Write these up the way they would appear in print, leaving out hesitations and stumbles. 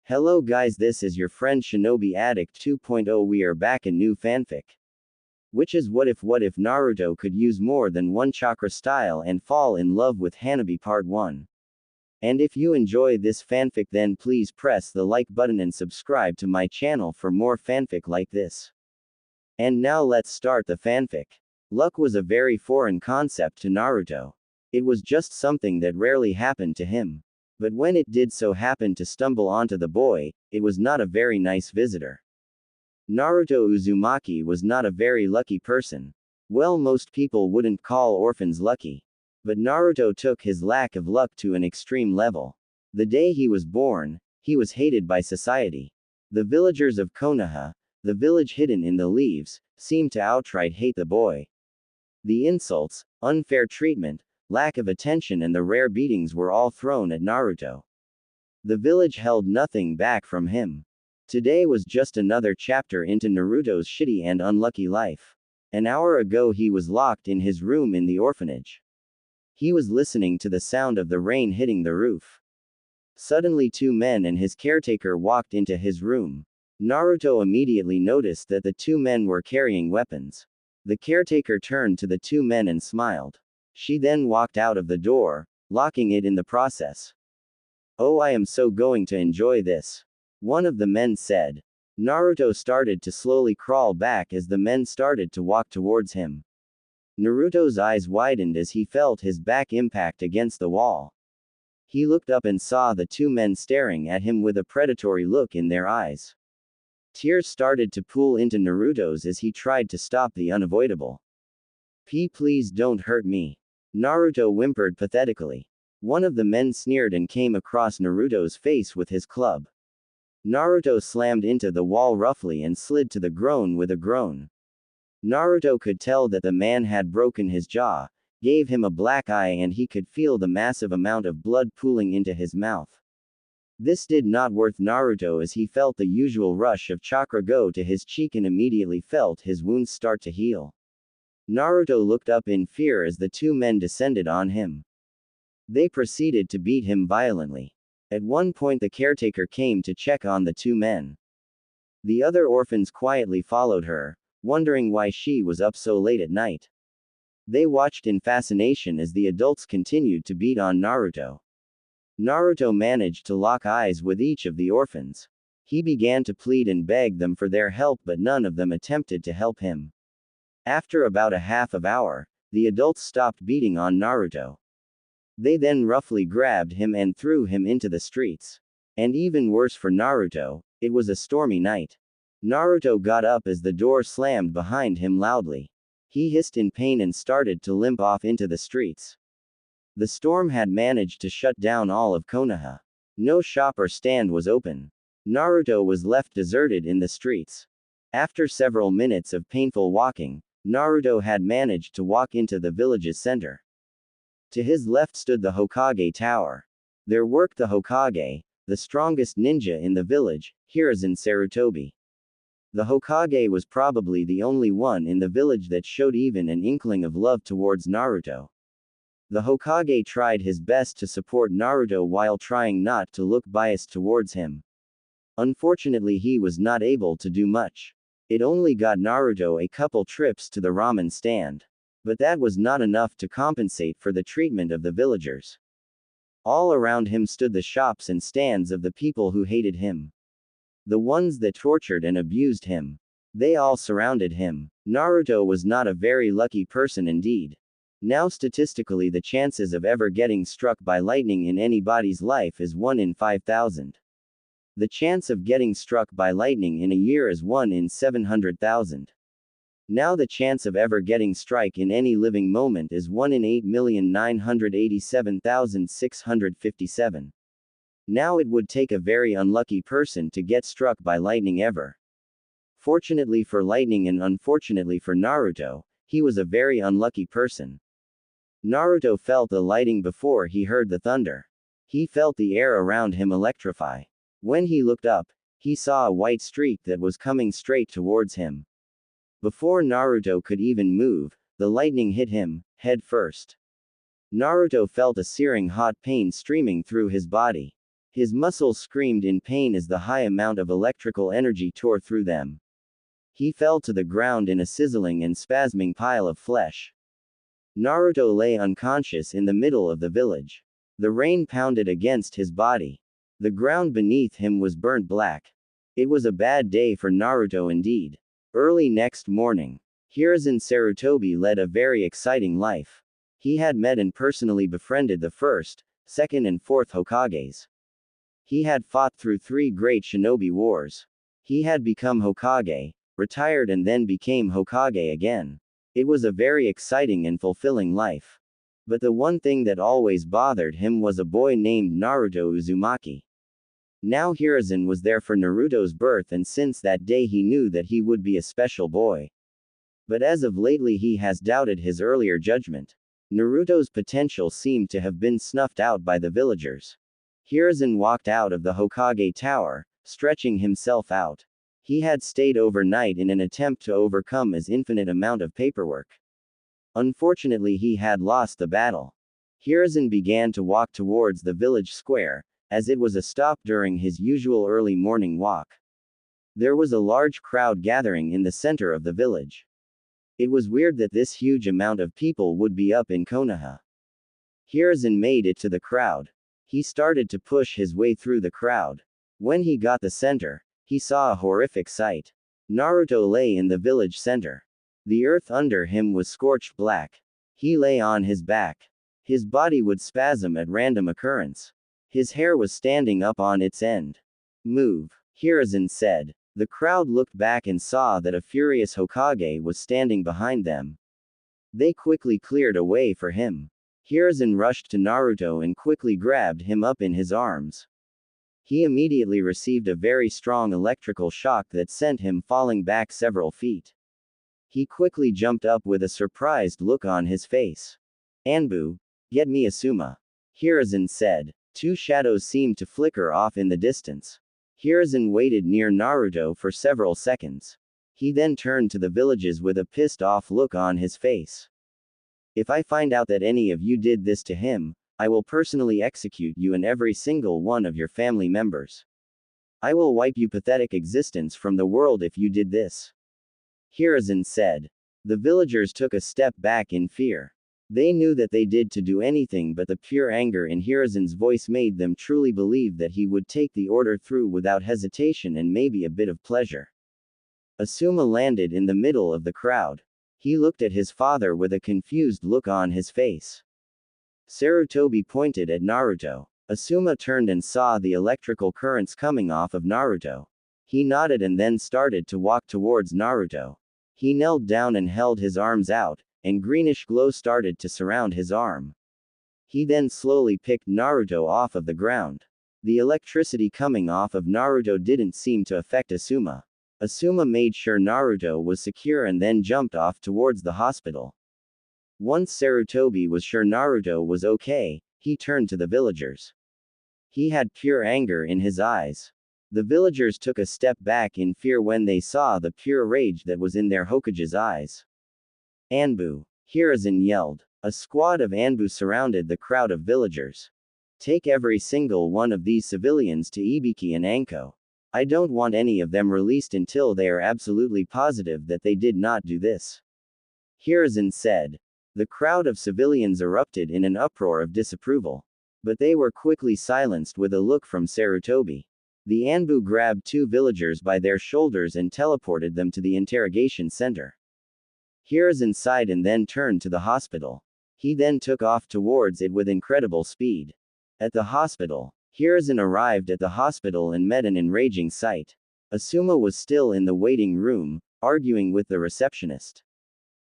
Hello guys, this is your friend Shinobi Addict 2.0. We are back in new fanfic. Which is what if Naruto could use more than one chakra style and fall in love with Hanabi part 1. And if you enjoy this fanfic, then please press the like button and subscribe to my channel for more fanfic like this. And now let's start the fanfic. Luck was a very foreign concept to Naruto. It was just something that rarely happened to him. But when it did so happen to stumble onto the boy, it was not a very nice visitor. Naruto Uzumaki was not a very lucky person. Well, most people wouldn't call orphans lucky. But Naruto took his lack of luck to an extreme level. The day he was born, he was hated by society. The villagers of Konoha, the village hidden in the leaves, seemed to outright hate the boy. The insults, unfair treatment, lack of attention and the rare beatings were all thrown at Naruto. The village held nothing back from him. Today was just another chapter into Naruto's shitty and unlucky life. An hour ago he was locked in his room in the orphanage. He was listening to the sound of the rain hitting the roof. Suddenly two men and his caretaker walked into his room. Naruto immediately noticed that the two men were carrying weapons. The caretaker turned to the two men and smiled. She then walked out of the door, locking it in the process. "Oh, I am so going to enjoy this," one of the men said. Naruto started to slowly crawl back as the men started to walk towards him. Naruto's eyes widened as he felt his back impact against the wall. He looked up and saw the two men staring at him with a predatory look in their eyes. Tears started to pool into Naruto's as he tried to stop the unavoidable. Please don't hurt me," Naruto whimpered pathetically. One of the men sneered and came across Naruto's face with his club. Naruto slammed into the wall roughly and slid to the ground with a groan. Naruto could tell that the man had broken his jaw, gave him a black eye, and he could feel the massive amount of blood pooling into his mouth. This did not worth Naruto as he felt the usual rush of chakra go to his cheek and immediately felt his wounds start to heal. Naruto looked up in fear as the two men descended on him. They proceeded to beat him violently. At one point the caretaker came to check on the two men. The other orphans quietly followed her, wondering why she was up so late at night. They watched in fascination as the adults continued to beat on Naruto. Naruto managed to lock eyes with each of the orphans. He began to plead and beg them for their help, but none of them attempted to help him. After about a half of hour, the adults stopped beating on Naruto. They then roughly grabbed him and threw him into the streets. And even worse for Naruto, it was a stormy night. Naruto got up as the door slammed behind him loudly. He hissed in pain and started to limp off into the streets. The storm had managed to shut down all of Konoha. No shop or stand was open. Naruto was left deserted in the streets. After several minutes of painful walking, Naruto had managed to walk into the village's center. To his left stood the Hokage Tower. There worked the Hokage, the strongest ninja in the village, Hiruzen Sarutobi. The Hokage was probably the only one in the village that showed even an inkling of love towards Naruto. The Hokage tried his best to support Naruto while trying not to look biased towards him. Unfortunately, he was not able to do much. It only got Naruto a couple trips to the ramen stand. But that was not enough to compensate for the treatment of the villagers. All around him stood the shops and stands of the people who hated him. The ones that tortured and abused him. They all surrounded him. Naruto was not a very lucky person indeed. Now statistically the chances of ever getting struck by lightning in anybody's life is 1 in 5,000. The chance of getting struck by lightning in a year is 1 in 700,000. Now the chance of ever getting struck in any living moment is 1 in 8,987,657. Now it would take a very unlucky person to get struck by lightning ever. Fortunately for lightning and unfortunately for Naruto, he was a very unlucky person. Naruto felt the lightning before he heard the thunder. He felt the air around him electrify. When he looked up, he saw a white streak that was coming straight towards him. Before Naruto could even move, the lightning hit him, head first. Naruto felt a searing hot pain streaming through his body. His muscles screamed in pain as the high amount of electrical energy tore through them. He fell to the ground in a sizzling and spasming pile of flesh. Naruto lay unconscious in the middle of the village. The rain pounded against his body. The ground beneath him was burnt black. It was a bad day for Naruto indeed. Early next morning, Hiruzen Sarutobi led a very exciting life. He had met and personally befriended the first, second and fourth Hokages. He had fought through 3 great shinobi wars. He had become Hokage, retired and then became Hokage again. It was a very exciting and fulfilling life. But the one thing that always bothered him was a boy named Naruto Uzumaki. Now Hiruzen was there for Naruto's birth, and since that day he knew that he would be a special boy. But as of lately he has doubted his earlier judgment. Naruto's potential seemed to have been snuffed out by the villagers. Hiruzen walked out of the Hokage tower, stretching himself out. He had stayed overnight in an attempt to overcome his infinite amount of paperwork. Unfortunately he had lost the battle. Hiruzen began to walk towards the village square, as it was a stop during his usual early morning walk. There was a large crowd gathering in the center of the village. It was weird that this huge amount of people would be up in Konoha. Hiruzen made it to the crowd. He started to push his way through the crowd. When he got the center, he saw a horrific sight. Naruto lay in the village center. The earth under him was scorched black. He lay on his back. His body would spasm at random occurrence. His hair was standing up on its end. Move, Hiruzen said. The crowd looked back and saw that a furious Hokage was standing behind them. They quickly cleared a way for him. Hiruzen rushed to Naruto and quickly grabbed him up in his arms. He immediately received a very strong electrical shock that sent him falling back several feet. He quickly jumped up with a surprised look on his face. Anbu, get me Asuma, Hiruzen said. 2 shadows seemed to flicker off in the distance. Hiruzen waited near Naruto for several seconds. He then turned to the villages with a pissed-off look on his face. If I find out that any of you did this to him, I will personally execute you and every single one of your family members. I will wipe your pathetic existence from the world if you did this, Hiruzen said. The villagers took a step back in fear. They knew that they did to do anything, but the pure anger in Hiruzen's voice made them truly believe that he would take the order through without hesitation and maybe a bit of pleasure. Asuma landed in the middle of the crowd. He looked at his father with a confused look on his face. Sarutobi pointed at Naruto. Asuma turned and saw the electrical currents coming off of Naruto. He nodded and then started to walk towards Naruto. He knelt down and held his arms out, and greenish glow started to surround his arm. He then slowly picked Naruto off of the ground. The electricity coming off of Naruto didn't seem to affect Asuma. Asuma made sure Naruto was secure and then jumped off towards the hospital. Once Sarutobi was sure Naruto was okay, he turned to the villagers. He had pure anger in his eyes. The villagers took a step back in fear when they saw the pure rage that was in their Hokage's eyes. Anbu, Hiruzen yelled. A squad of Anbu surrounded the crowd of villagers. Take every single one of these civilians to Ibiki and Anko. I don't want any of them released until they are absolutely positive that they did not do this, Hiruzen said. The crowd of civilians erupted in an uproar of disapproval. But they were quickly silenced with a look from Sarutobi. The Anbu grabbed 2 villagers by their shoulders and teleported them to the interrogation center. Hiruzen sighed and then turned to the hospital. He then took off towards it with incredible speed. At the hospital, Hiruzen arrived at the hospital and met an enraging sight. Asuma was still in the waiting room, arguing with the receptionist.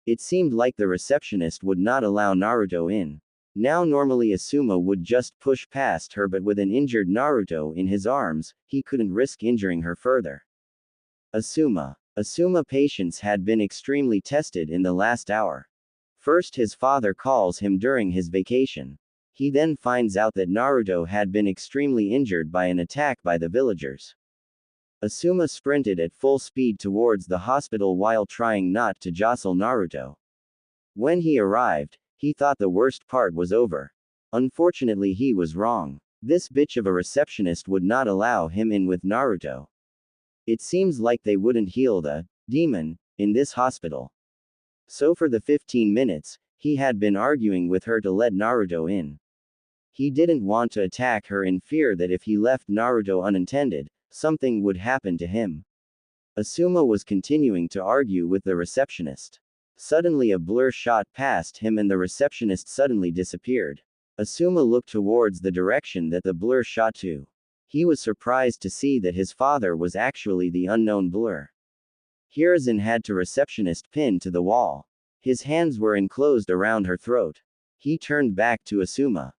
It seemed like the receptionist would not allow Naruto in. Now normally Asuma would just push past her, but with an injured Naruto in his arms, he couldn't risk injuring her further. Asuma patience had been extremely tested in the last hour. First his father calls him during his vacation. He then finds out that Naruto had been extremely injured by an attack by the villagers. Asuma sprinted at full speed towards the hospital while trying not to jostle Naruto. When he arrived, he thought the worst part was over. Unfortunately he was wrong. This bitch of a receptionist would not allow him in with Naruto. It seems like they wouldn't heal the demon in this hospital. So for the 15 minutes, he had been arguing with her to let Naruto in. He didn't want to attack her in fear that if he left Naruto unattended, something would happen to him. Asuma was continuing to argue with the receptionist. Suddenly a blur shot past him and the receptionist suddenly disappeared. Asuma looked towards the direction that the blur shot to. He was surprised to see that his father was actually the unknown blur. Hiruzen had the receptionist pinned to the wall. His hands were enclosed around her throat. He turned back to Asuma.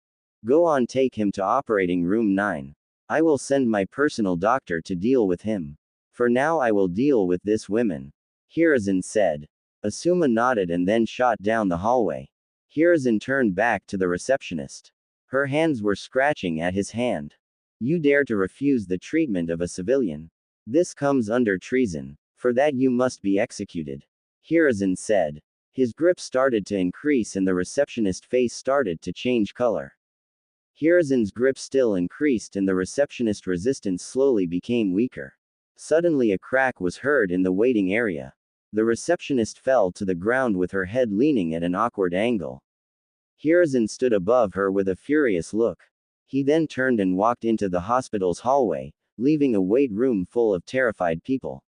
Go on, take him to operating room 9. I will send my personal doctor to deal with him. For now I will deal with this woman. Hiruzen said. Asuma nodded and then shot down the hallway. Hiruzen turned back to the receptionist. Her hands were scratching at his hand. You dare to refuse the treatment of a civilian. This comes under treason. For that you must be executed. Hiruzen said. His grip started to increase and the receptionist's face started to change color. Hiruzen's grip still increased and the receptionist's resistance slowly became weaker. Suddenly a crack was heard in the waiting area. The receptionist fell to the ground with her head leaning at an awkward angle. Hiruzen stood above her with a furious look. He then turned and walked into the hospital's hallway, leaving a wait room full of terrified people.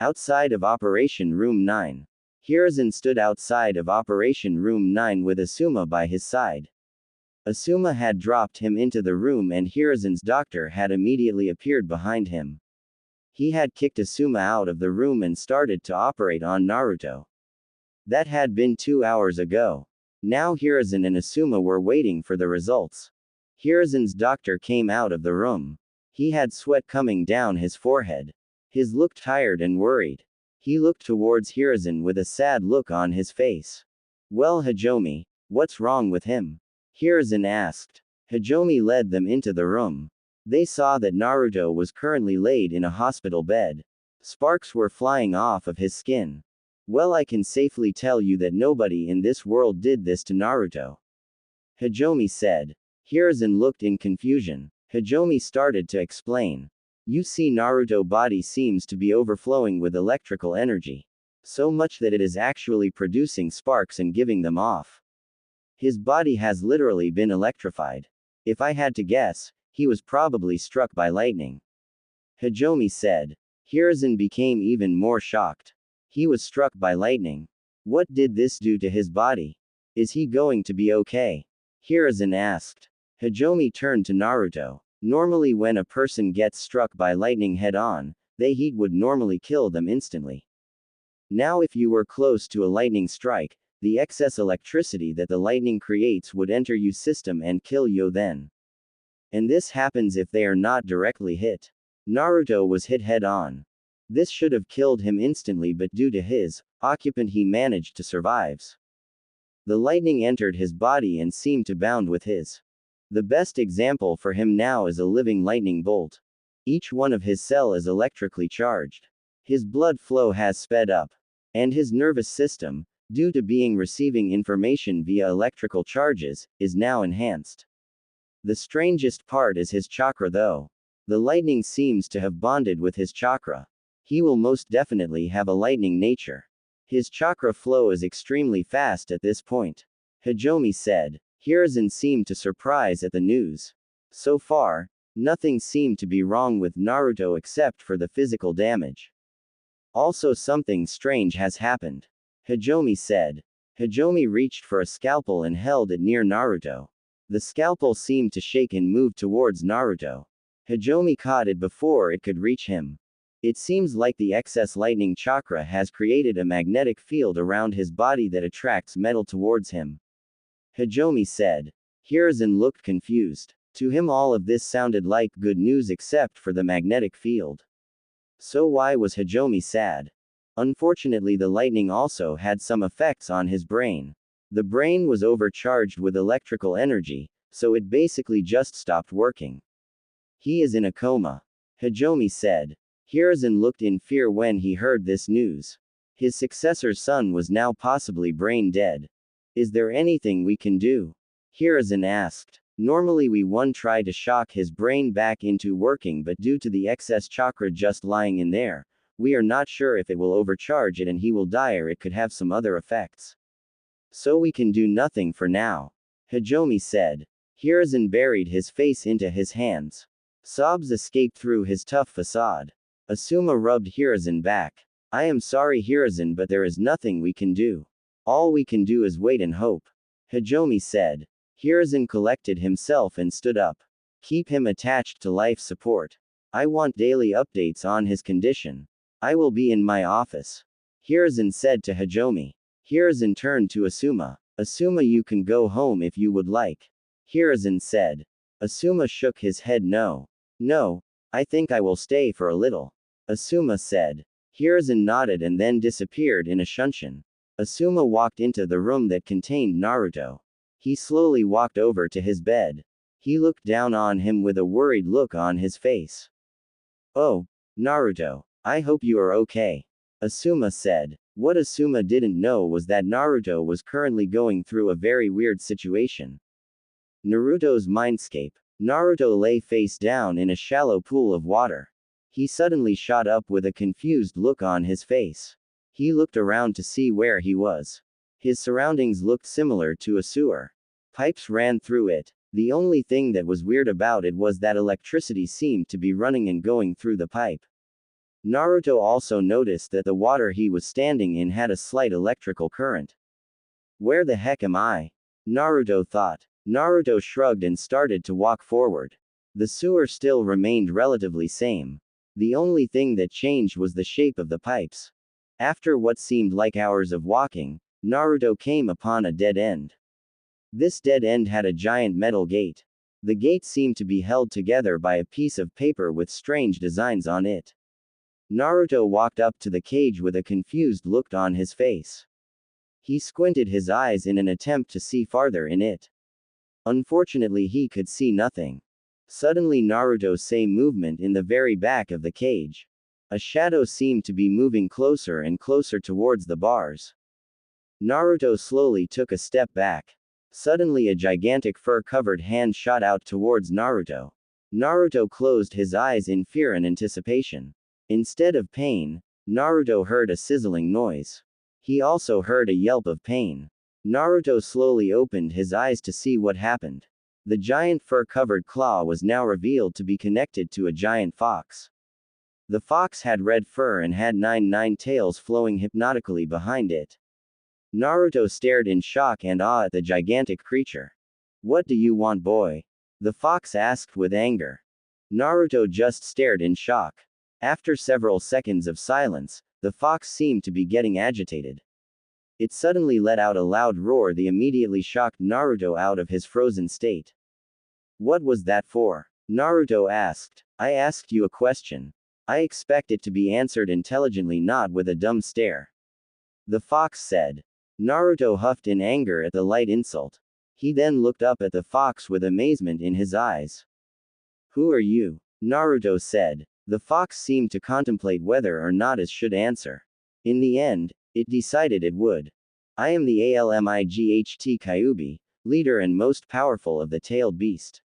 Outside of Operation Room 9. Hiruzen stood outside of Operation Room 9 with Asuma by his side. Asuma had dropped him into the room and Hiruzen's doctor had immediately appeared behind him. He had kicked Asuma out of the room and started to operate on Naruto. That had been 2 hours ago. Now Hiruzen and Asuma were waiting for the results. Hiruzen's doctor came out of the room. He had sweat coming down his forehead. He looked tired and worried. He looked towards Hiruzen with a sad look on his face. Well, Hajime, what's wrong with him? Hiruzen asked. Hajime led them into the room. They saw that Naruto was currently laid in a hospital bed. Sparks were flying off of his skin. Well, I can safely tell you that nobody in this world did this to Naruto. Hajime said. Hiruzen looked in confusion. Hajime started to explain. You see, Naruto's body seems to be overflowing with electrical energy. So much that it is actually producing sparks and giving them off. His body has literally been electrified. If I had to guess, he was probably struck by lightning. Hajime said. Hiruzen became even more shocked. He was struck by lightning. What did this do to his body? Is he going to be okay? Hiruzen asked. Hajime turned to Naruto. Normally when a person gets struck by lightning head-on, the heat would normally kill them instantly. Now if you were close to a lightning strike, the excess electricity that the lightning creates would enter your system and kill you then. And this happens if they are not directly hit. Naruto was hit head-on. This should have killed him instantly, but due to his occupant he managed to survive. The lightning entered his body and seemed to bound with his. The best example for him now is a living lightning bolt. Each one of his cells is electrically charged. His blood flow has sped up. And his nervous system, due to being receiving information via electrical charges, is now enhanced. The strangest part is his chakra though. The lightning seems to have bonded with his chakra. He will most definitely have a lightning nature. His chakra flow is extremely fast at this point. Hajime said. Hiruzen seemed to surprise at the news. So far, nothing seemed to be wrong with Naruto except for the physical damage. Also something strange has happened. Hajime said. Hajime reached for a scalpel and held it near Naruto. The scalpel seemed to shake and move towards Naruto. Hajime caught it before it could reach him. It seems like the excess lightning chakra has created a magnetic field around his body that attracts metal towards him. Hajime said. Hiruzen looked confused. To him all of this sounded like good news except for the magnetic field. So why was Hajime sad? Unfortunately the lightning also had some effects on his brain. The brain was overcharged with electrical energy, so it basically just stopped working. He is in a coma. Hajime said. Hiruzen looked in fear when he heard this news. His successor's son was now possibly brain dead. Is there anything we can do? Hiruzen asked. Normally we one try to shock his brain back into working, but due to the excess chakra just lying in there, we are not sure if it will overcharge it and he will die, or it could have some other effects. So we can do nothing for now. Hajime said. Hiruzen buried his face into his hands. Sobs escaped through his tough facade. Asuma rubbed Hiruzen back. I am sorry Hiruzen, but there is nothing we can do. All we can do is wait and hope. Hajime said. Hiruzen collected himself and stood up. Keep him attached to life support. I want daily updates on his condition. I will be in my office. Hiruzen said to Hajime. Hiruzen turned to Asuma. Asuma, you can go home if you would like. Hiruzen said. Asuma shook his head. No. No. I think I will stay for a little. Asuma said. Hiruzen nodded and then disappeared in a shunshin. Asuma walked into the room that contained Naruto. He slowly walked over to his bed. He looked down on him with a worried look on his face. Oh, Naruto. I hope you are okay. Asuma said. What Asuma didn't know was that Naruto was currently going through a very weird situation. Naruto's mindscape. Naruto lay face down in a shallow pool of water. He suddenly shot up with a confused look on his face. He looked around to see where he was. His surroundings looked similar to a sewer. Pipes ran through it. The only thing that was weird about it was that electricity seemed to be running and going through the pipe. Naruto also noticed that the water he was standing in had a slight electrical current. Where the heck am I? Naruto thought. Naruto shrugged and started to walk forward. The sewer still remained relatively same. The only thing that changed was the shape of the pipes. After what seemed like hours of walking, Naruto came upon a dead end. This dead end had a giant metal gate. The gate seemed to be held together by a piece of paper with strange designs on it. Naruto walked up to the cage with a confused look on his face. He squinted his eyes in an attempt to see farther in it. Unfortunately, he could see nothing. Suddenly Naruto saw movement in the very back of the cage. A shadow seemed to be moving closer and closer towards the bars. Naruto slowly took a step back. Suddenly a gigantic fur-covered hand shot out towards Naruto. Naruto closed his eyes in fear and anticipation. Instead of pain, Naruto heard a sizzling noise. He also heard a yelp of pain. Naruto slowly opened his eyes to see what happened. The giant fur-covered claw was now revealed to be connected to a giant fox. The fox had red fur and had nine tails flowing hypnotically behind it. Naruto stared in shock and awe at the gigantic creature. What do you want, boy? The fox asked with anger. Naruto just stared in shock. After several seconds of silence, the fox seemed to be getting agitated. It suddenly let out a loud roar that immediately shocked Naruto out of his frozen state. What was that for? Naruto asked. I asked you a question. I expect it to be answered intelligently, not with a dumb stare. The fox said. Naruto huffed in anger at the light insult. He then looked up at the fox with amazement in his eyes. Who are you? Naruto said. The fox seemed to contemplate whether or not it should answer. In the end, it decided it would. I am the Almight Kyuubi, leader and most powerful of the tailed beast.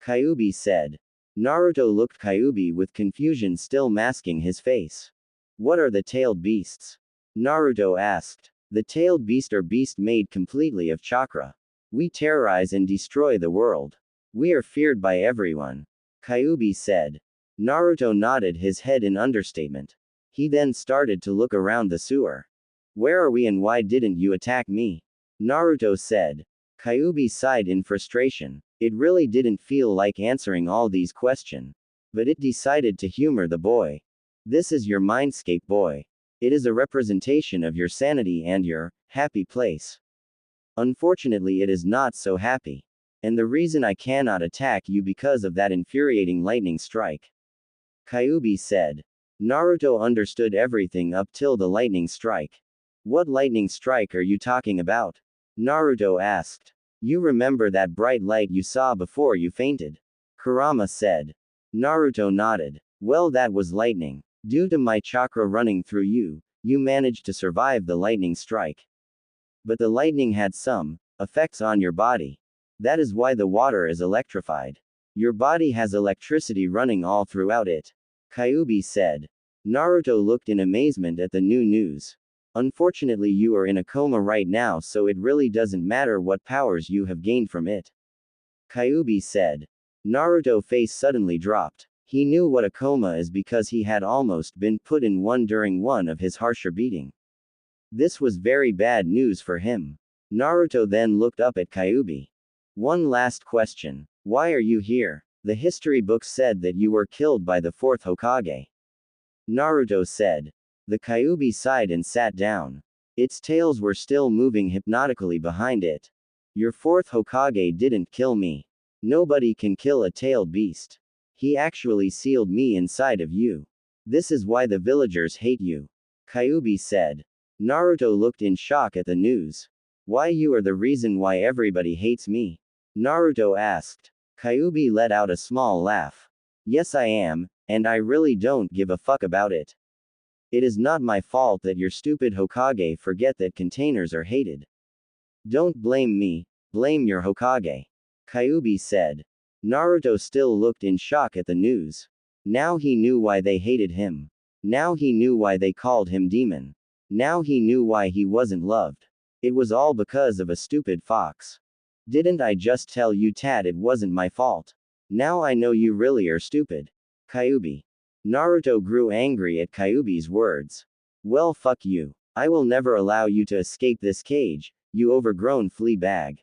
Kyuubi said. Naruto looked Kyuubi with confusion still masking his face. What are the tailed beasts? Naruto asked. The tailed beast are beasts made completely of chakra. We terrorize and destroy the world. We are feared by everyone. Kyuubi said. Naruto nodded his head in understatement. He then started to look around the sewer. Where are we and why didn't you attack me? Naruto said. Kyuubi sighed in frustration. It really didn't feel like answering all these questions. But it decided to humor the boy. This is your mindscape, boy. It is a representation of your sanity and your happy place. Unfortunately, it is not so happy. And the reason I cannot attack you because of that infuriating lightning strike. Kyuubi said. Naruto understood everything up till the lightning strike. What lightning strike are you talking about? Naruto asked. You remember that bright light you saw before you fainted? Kurama said. Naruto nodded. Well, that was lightning. Due to my chakra running through you, you managed to survive the lightning strike. But the lightning had some effects on your body. That is why the water is electrified. Your body has electricity running all throughout it. Kyuubi said. Naruto looked in amazement at the new news. Unfortunately, you are in a coma right now, so it really doesn't matter what powers you have gained from it. Kyuubi said. Naruto's face suddenly dropped. He knew what a coma is because he had almost been put in one during one of his harsher beating. This was very bad news for him. Naruto then looked up at Kyuubi. One last question. Why are you here? The history books said that you were killed by the fourth Hokage. Naruto said. The Kyuubi sighed and sat down. Its tails were still moving hypnotically behind it. Your fourth Hokage didn't kill me. Nobody can kill a tailed beast. He actually sealed me inside of you. This is why the villagers hate you. Kyuubi said. Naruto looked in shock at the news. Why, you are the reason why everybody hates me? Naruto asked. Kyuubi let out a small laugh. Yes, I am, and I really don't give a fuck about it. It is not my fault that your stupid Hokage forget that containers are hated. Don't blame me, blame your Hokage. Kyuubi said. Naruto still looked in shock at the news. Now he knew why they hated him. Now he knew why they called him demon. Now he knew why he wasn't loved. It was all because of a stupid fox. Didn't I just tell you, Tad, it wasn't my fault? Now I know you really are stupid. Kyuubi. Naruto grew angry at Kyuubi's words. Well, fuck you. I will never allow you to escape this cage, you overgrown flea bag.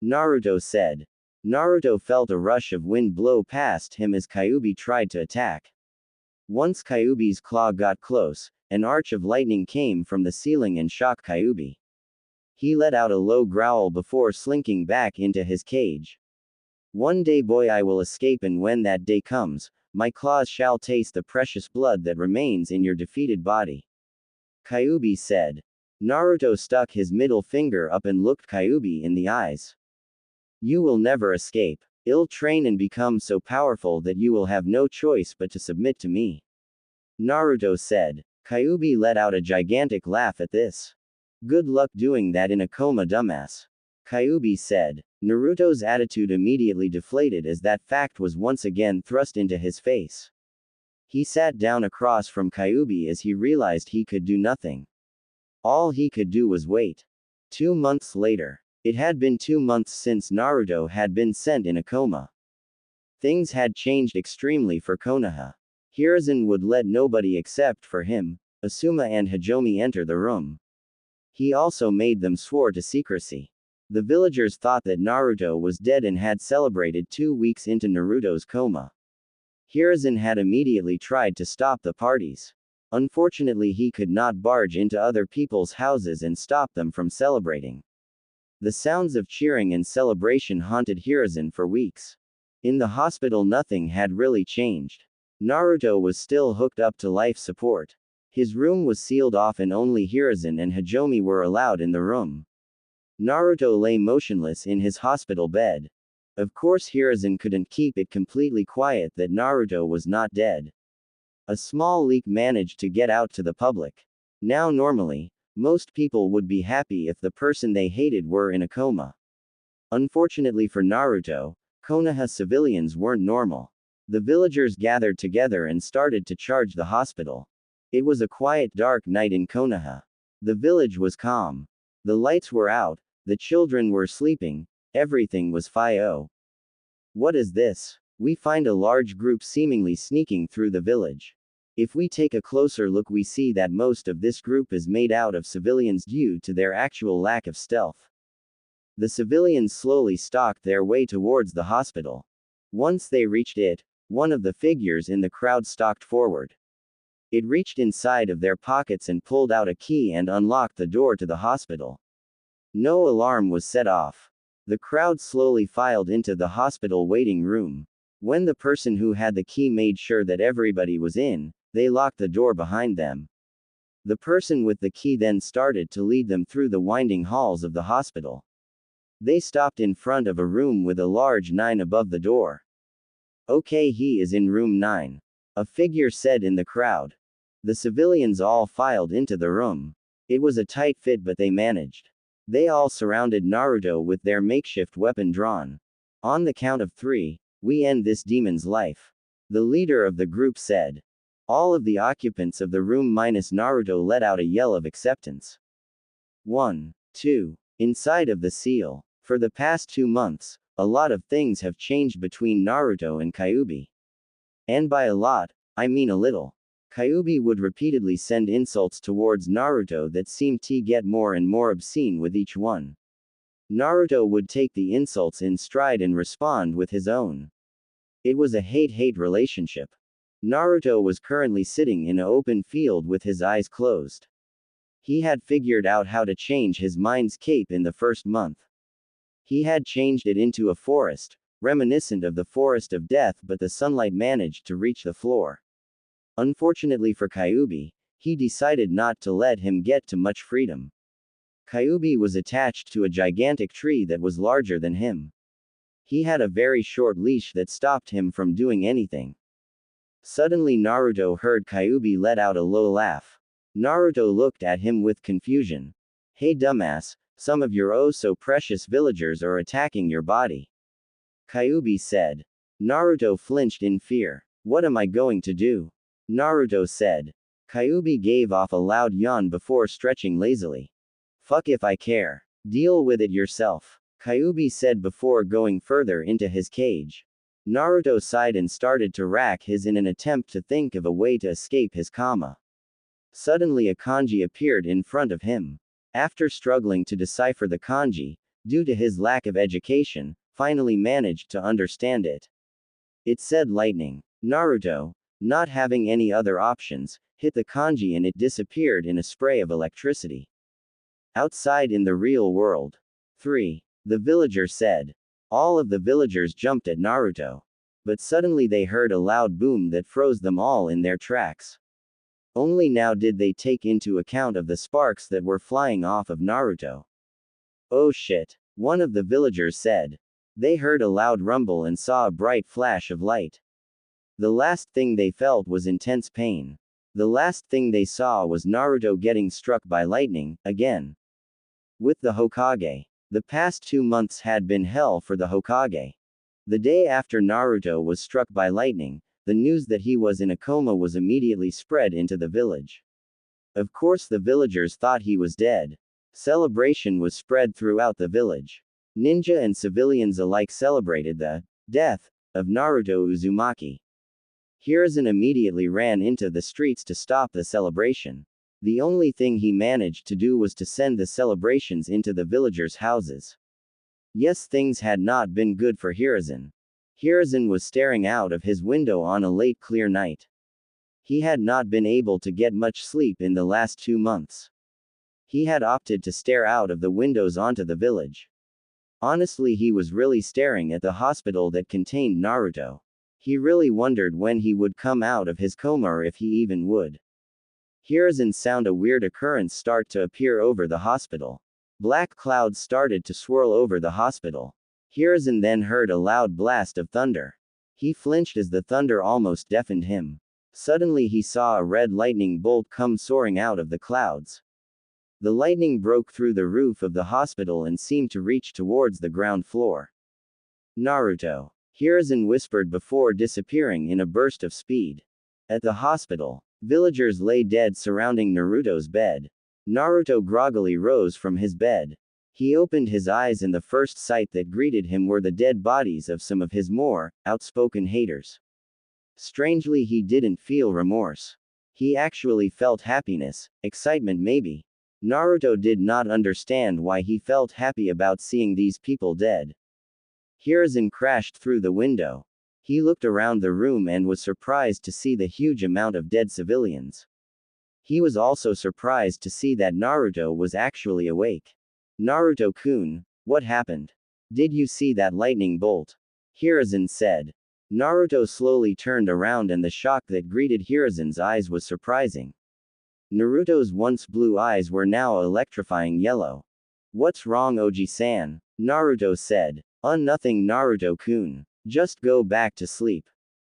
Naruto said. Naruto felt a rush of wind blow past him as Kyuubi tried to attack. Once Kyuubi's claw got close, an arch of lightning came from the ceiling and shocked Kyuubi. He let out a low growl before slinking back into his cage. One day, boy, I will escape, and when that day comes, my claws shall taste the precious blood that remains in your defeated body. Kyuubi said. Naruto stuck his middle finger up and looked Kyuubi in the eyes. You will never escape. I'll train and become so powerful that you will have no choice but to submit to me. Naruto said. Kyuubi let out a gigantic laugh at this. Good luck doing that in a coma, dumbass. Kyuubi said. Naruto's attitude immediately deflated as that fact was once again thrust into his face. He sat down across from Kyuubi as he realized he could do nothing. All he could do was wait. 2 months later. It had been 2 months since Naruto had been sent in a coma. Things had changed extremely for Konoha. Hiruzen would let nobody except for him, Asuma and Hajime enter the room. He also made them swear to secrecy. The villagers thought that Naruto was dead and had celebrated 2 weeks into Naruto's coma. Hiruzen had immediately tried to stop the parties. Unfortunately, he could not barge into other people's houses and stop them from celebrating. The sounds of cheering and celebration haunted Hiruzen for weeks. In the hospital, nothing had really changed. Naruto was still hooked up to life support. His room was sealed off and only Hiruzen and Hajime were allowed in the room. Naruto lay motionless in his hospital bed. Of course, Hiruzen couldn't keep it completely quiet that Naruto was not dead. A small leak managed to get out to the public. Now, normally, most people would be happy if the person they hated were in a coma. Unfortunately for Naruto, Konoha civilians weren't normal. The villagers gathered together and started to charge the hospital. It was a quiet, dark night in Konoha. The village was calm. The lights were out, the children were sleeping, everything was fine. What is this? We find a large group seemingly sneaking through the village. If we take a closer look, we see that most of this group is made out of civilians due to their actual lack of stealth. The civilians slowly stalked their way towards the hospital. Once they reached it, one of the figures in the crowd stalked forward. It reached inside of their pockets and pulled out a key and unlocked the door to the hospital. No alarm was set off. The crowd slowly filed into the hospital waiting room. When the person who had the key made sure that everybody was in, they locked the door behind them. The person with the key then started to lead them through the winding halls of the hospital. They stopped in front of a room with a large 9 above the door. Okay, he is in room 9. A figure said in the crowd. The civilians all filed into the room. It was a tight fit, but they managed. They all surrounded Naruto with their makeshift weapon drawn. On the count of 3, we end this demon's life. The leader of the group said. All of the occupants of the room minus Naruto let out a yell of acceptance. 1. 2. Inside of the seal. For the past 2 months, a lot of things have changed between Naruto and Kyuubi. And by a lot, I mean a little. Kyuubi would repeatedly send insults towards Naruto that seemed to get more and more obscene with each one. Naruto would take the insults in stride and respond with his own. It was a hate-hate relationship. Naruto was currently sitting in an open field with his eyes closed. He had figured out how to change his mind's cape in the first month. He had changed it into a forest, reminiscent of the forest of death, but the sunlight managed to reach the floor. Unfortunately for Kyuubi, he decided not to let him get to much freedom. Kyuubi was attached to a gigantic tree that was larger than him. He had a very short leash that stopped him from doing anything. Suddenly Naruto heard Kyuubi let out a low laugh. Naruto looked at him with confusion. Hey dumbass, some of your oh so precious villagers are attacking your body. Kyuubi said. Naruto flinched in fear. What am I going to do? Naruto said. Kyuubi gave off a loud yawn before stretching lazily. Fuck if I care. Deal with it yourself. Kyuubi said before going further into his cage. Naruto sighed and started to rack his in an attempt to think of a way to escape his coma. Suddenly a kanji appeared in front of him. After struggling to decipher the kanji, due to his lack of education, finally managed to understand it. It said lightning. Naruto, not having any other options, hit the kanji and it disappeared in a spray of electricity. Outside in the real world. 3. The villager said. All of the villagers jumped at Naruto. But suddenly they heard a loud boom that froze them all in their tracks. Only now did they take into account of the sparks that were flying off of Naruto. Oh shit, one of the villagers said. They heard a loud rumble and saw a bright flash of light. The last thing they felt was intense pain. The last thing they saw was Naruto getting struck by lightning, again. With the Hokage. The past 2 months had been hell for the Hokage. The day after Naruto was struck by lightning, the news that he was in a coma was immediately spread into the village. Of course the villagers thought he was dead. Celebration was spread throughout the village. Ninja and civilians alike celebrated the death of Naruto Uzumaki. Hiruzen immediately ran into the streets to stop the celebration. The only thing he managed to do was to send the celebrations into the villagers' houses. Yes, things had not been good for Hiruzen. Hiruzen was staring out of his window on a late clear night. He had not been able to get much sleep in the last 2 months. He had opted to stare out of the windows onto the village. Honestly, he was really staring at the hospital that contained Naruto. He really wondered when he would come out of his coma or if he even would. Hiruzen sound a weird occurrence start to appear over the hospital. Black clouds started to swirl over the hospital. Hiruzen then heard a loud blast of thunder. He flinched as the thunder almost deafened him. Suddenly he saw a red lightning bolt come soaring out of the clouds. The lightning broke through the roof of the hospital and seemed to reach towards the ground floor. Naruto. Hiruzen whispered before disappearing in a burst of speed. At the hospital, villagers lay dead surrounding Naruto's bed. Naruto groggily rose from his bed. He opened his eyes and the first sight that greeted him were the dead bodies of some of his more outspoken haters. Strangely, he didn't feel remorse. He actually felt happiness, excitement maybe. Naruto did not understand why he felt happy about seeing these people dead. Hiruzen crashed through the window. He looked around the room and was surprised to see the huge amount of dead civilians. He was also surprised to see that Naruto was actually awake. Naruto-kun, what happened? Did you see that lightning bolt? Hiruzen said. Naruto slowly turned around and the shock that greeted Hiruzen's eyes was surprising. Naruto's once blue eyes were now electrifying yellow. What's wrong, Oji-san? Naruto said. Nothing, Naruto-kun. Just go back to sleep.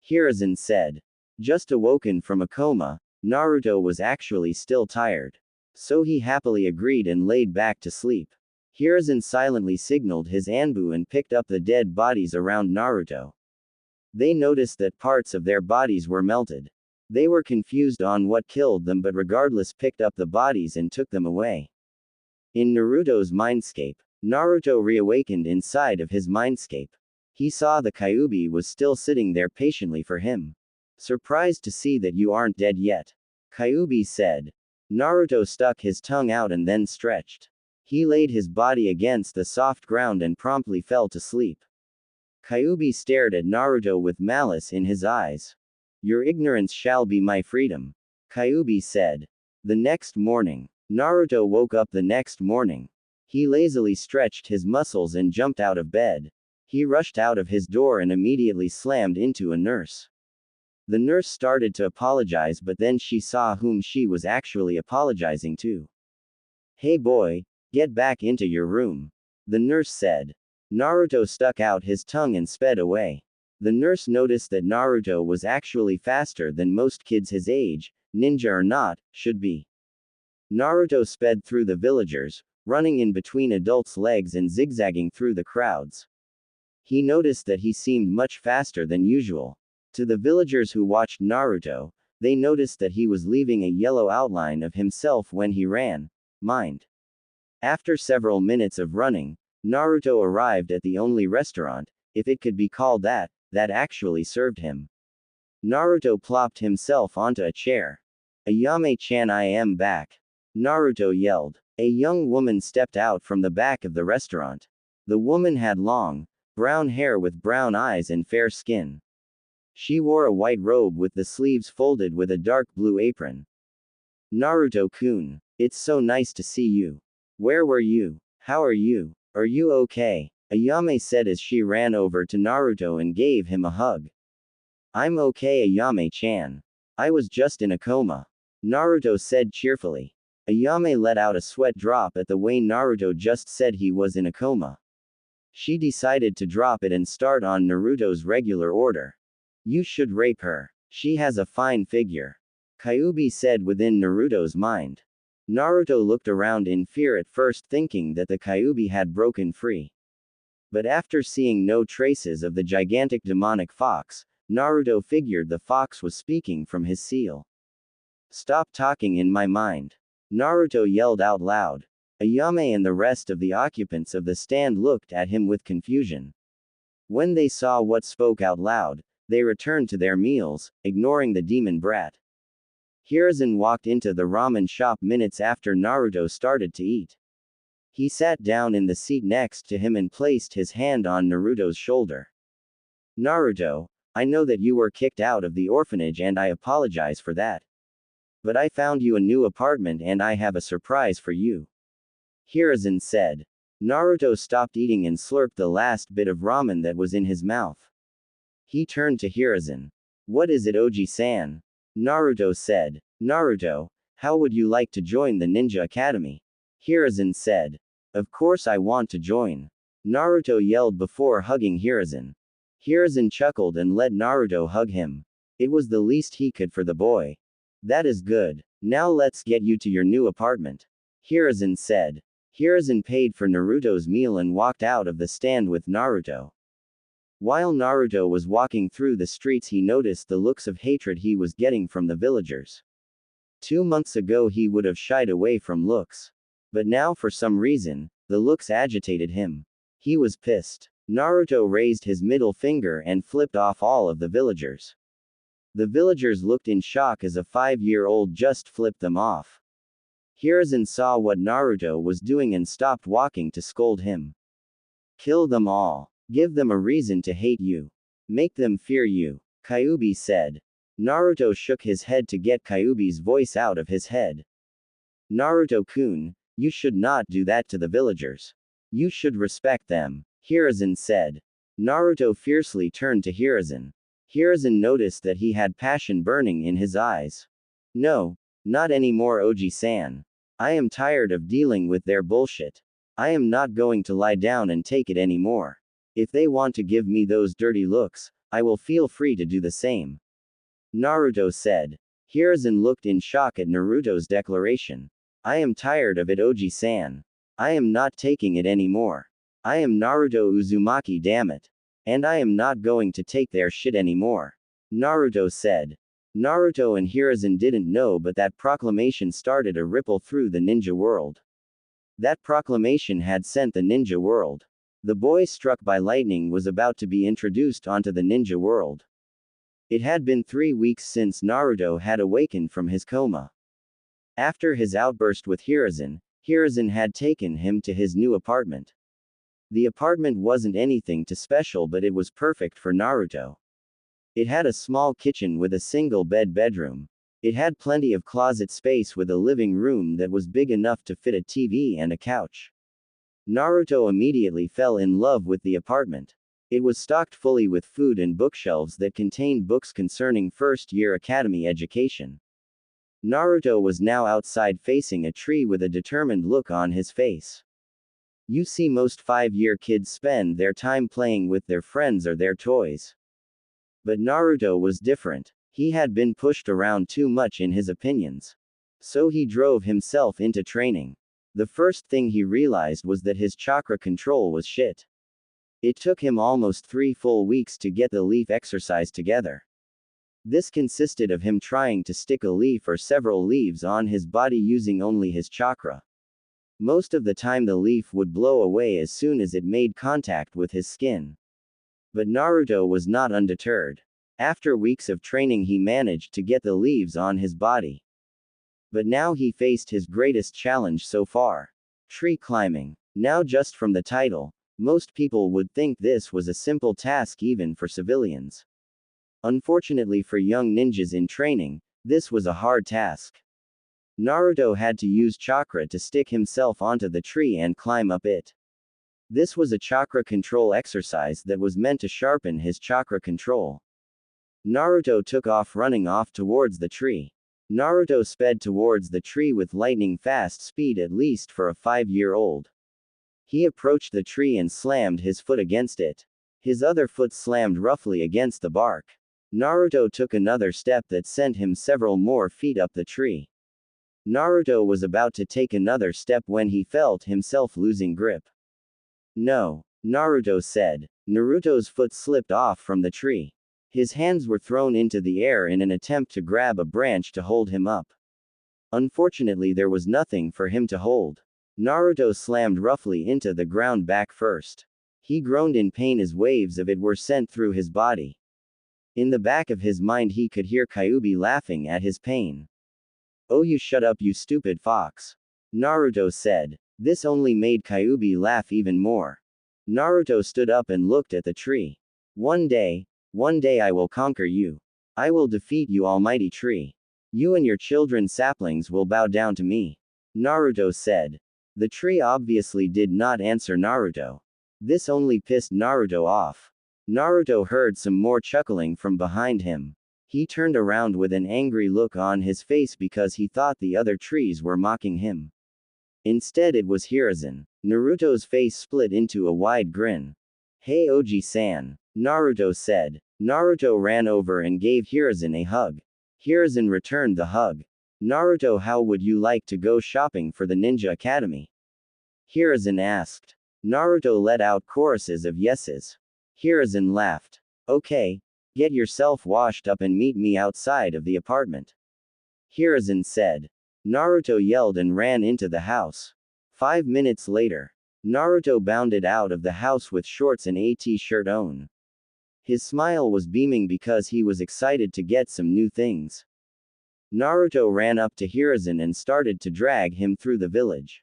Hiruzen said. Just awoken from a coma, Naruto was actually still tired. So he happily agreed and laid back to sleep. Hiruzen silently signaled his Anbu and picked up the dead bodies around Naruto. They noticed that parts of their bodies were melted. They were confused on what killed them, but regardless picked up the bodies and took them away. In Naruto's mindscape, Naruto reawakened inside of his mindscape. He saw the Kyuubi was still sitting there patiently for him. Surprised to see that you aren't dead yet, Kyuubi said. Naruto stuck his tongue out and then stretched. He laid his body against the soft ground and promptly fell to sleep. Kyuubi stared at Naruto with malice in his eyes. Your ignorance shall be my freedom, Kyuubi said. The next morning, Naruto woke up the next morning. He lazily stretched his muscles and jumped out of bed. He rushed out of his door and immediately slammed into a nurse. The nurse started to apologize, but then she saw whom she was actually apologizing to. Hey boy, get back into your room, the nurse said. Naruto stuck out his tongue and sped away. The nurse noticed that Naruto was actually faster than most kids his age, ninja or not, should be. Naruto sped through the villagers, running in between adults' legs and zigzagging through the crowds. He noticed that he seemed much faster than usual. To the villagers who watched Naruto, they noticed that he was leaving a yellow outline of himself when he ran. Mind. After several minutes of running, Naruto arrived at the only restaurant, if it could be called that actually served him. Naruto plopped himself onto a chair. Ayame-chan, I am back, Naruto yelled. A young woman stepped out from the back of the restaurant. The woman had long, brown hair with brown eyes and fair skin. She wore a white robe with the sleeves folded with a dark blue apron. Naruto-kun, it's so nice to see you. Where were you? How are you? Are you okay? Ayame said as she ran over to Naruto and gave him a hug. I'm okay, Ayame-chan. I was just in a coma, Naruto said cheerfully. Ayame let out a sweat drop at the way Naruto just said he was in a coma. She decided to drop it and start on Naruto's regular order. You should rape her. She has a fine figure, Kyuubi said within Naruto's mind. Naruto looked around in fear at first, thinking that the Kyuubi had broken free. But after seeing no traces of the gigantic demonic fox, Naruto figured the fox was speaking from his seal. Stop talking in my mind, Naruto yelled out loud. Ayame and the rest of the occupants of the stand looked at him with confusion. When they saw what spoke out loud, they returned to their meals, ignoring the demon brat. Hiruzen walked into the ramen shop minutes after Naruto started to eat. He sat down in the seat next to him and placed his hand on Naruto's shoulder. Naruto, I know that you were kicked out of the orphanage and I apologize for that. But I found you a new apartment and I have a surprise for you, Hiruzen said. Naruto stopped eating and slurped the last bit of ramen that was in his mouth. He turned to Hiruzen. What is it, Oji-san? Naruto said. Naruto, how would you like to join the Ninja Academy? Hiruzen said. Of course I want to join, Naruto yelled before hugging Hiruzen. Hiruzen chuckled and let Naruto hug him. It was the least he could for the boy. That is good. Now let's get you to your new apartment, Hiruzen said. Hiruzen paid for Naruto's meal and walked out of the stand with Naruto. While Naruto was walking through the streets, he noticed the looks of hatred he was getting from the villagers. 2 months ago he would have shied away from looks. But now for some reason, the looks agitated him. He was pissed. Naruto raised his middle finger and flipped off all of the villagers. The villagers looked in shock as a 5-year-old just flipped them off. Hiruzen saw what Naruto was doing and stopped walking to scold him. Kill them all. Give them a reason to hate you. Make them fear you, Kyuubi said. Naruto shook his head to get Kyuubi's voice out of his head. Naruto-kun, you should not do that to the villagers. You should respect them, Hiruzen said. Naruto fiercely turned to Hiruzen. Hiruzen noticed that he had passion burning in his eyes. No, not anymore, Oji-san. I am tired of dealing with their bullshit. I am not going to lie down and take it anymore. If they want to give me those dirty looks, I will feel free to do the same, Naruto said. Hiruzen looked in shock at Naruto's declaration. I am tired of it, Oji-san. I am not taking it anymore. I am Naruto Uzumaki, damn it. And I am not going to take their shit anymore. Naruto said. Naruto and Hiruzen didn't know, but that proclamation started a ripple through the ninja world. That proclamation had sent the ninja world. The boy struck by lightning was about to be introduced onto the ninja world. It had been 3 weeks since Naruto had awakened from his coma. After his outburst with Hiruzen, Hiruzen had taken him to his new apartment. The apartment wasn't anything too special, but it was perfect for Naruto. It had a small kitchen with a single bedroom. It had plenty of closet space with a living room that was big enough to fit a TV and a couch. Naruto immediately fell in love with the apartment. It was stocked fully with food and bookshelves that contained books concerning first-year academy education. Naruto was now outside facing a tree with a determined look on his face. You see, most 5-year kids spend their time playing with their friends or their toys. But Naruto was different. He had been pushed around too much in his opinions. So he drove himself into training. The first thing he realized was that his chakra control was shit. It took him almost 3 full weeks to get the leaf exercise together. This consisted of him trying to stick a leaf or several leaves on his body using only his chakra. Most of the time the leaf would blow away as soon as it made contact with his skin. But Naruto was not undeterred. After weeks of training he managed to get the leaves on his body. But now he faced his greatest challenge so far. Tree climbing. Now, just from the title, most people would think this was a simple task even for civilians. Unfortunately for young ninjas in training, this was a hard task. Naruto had to use chakra to stick himself onto the tree and climb up it. This was a chakra control exercise that was meant to sharpen his chakra control. Naruto took off running off towards the tree. Naruto sped towards the tree with lightning fast speed, at least for a 5-year-old. He approached the tree and slammed his foot against it. His other foot slammed roughly against the bark. Naruto took another step that sent him several more feet up the tree. Naruto was about to take another step when he felt himself losing grip. No, Naruto said. Naruto's foot slipped off from the tree. His hands were thrown into the air in an attempt to grab a branch to hold him up. Unfortunately, there was nothing for him to hold. Naruto slammed roughly into the ground back first. He groaned in pain as waves of it were sent through his body. In the back of his mind he could hear Kyuubi laughing at his pain. "Oh, you shut up, you stupid fox," Naruto said. This only made Kyuubi laugh even more. Naruto stood up and looked at the tree. One day I will conquer you. I will defeat you, almighty tree. You and your children saplings will bow down to me," Naruto said. The tree obviously did not answer Naruto. This only pissed Naruto off. Naruto heard some more chuckling from behind him. He turned around with an angry look on his face because he thought the other trees were mocking him. Instead it was Hiruzen. Naruto's face split into a wide grin. "Hey Oji-san," Naruto said. Naruto ran over and gave Hiruzen a hug. Hiruzen returned the hug. "Naruto, how would you like to go shopping for the Ninja Academy?" Hiruzen asked. Naruto let out choruses of yeses. Hiruzen laughed. "Okay, get yourself washed up and meet me outside of the apartment," Hiruzen said. Naruto yelled and ran into the house. 5 minutes later, Naruto bounded out of the house with shorts and a t-shirt on. His smile was beaming because he was excited to get some new things. Naruto ran up to Hiruzen and started to drag him through the village.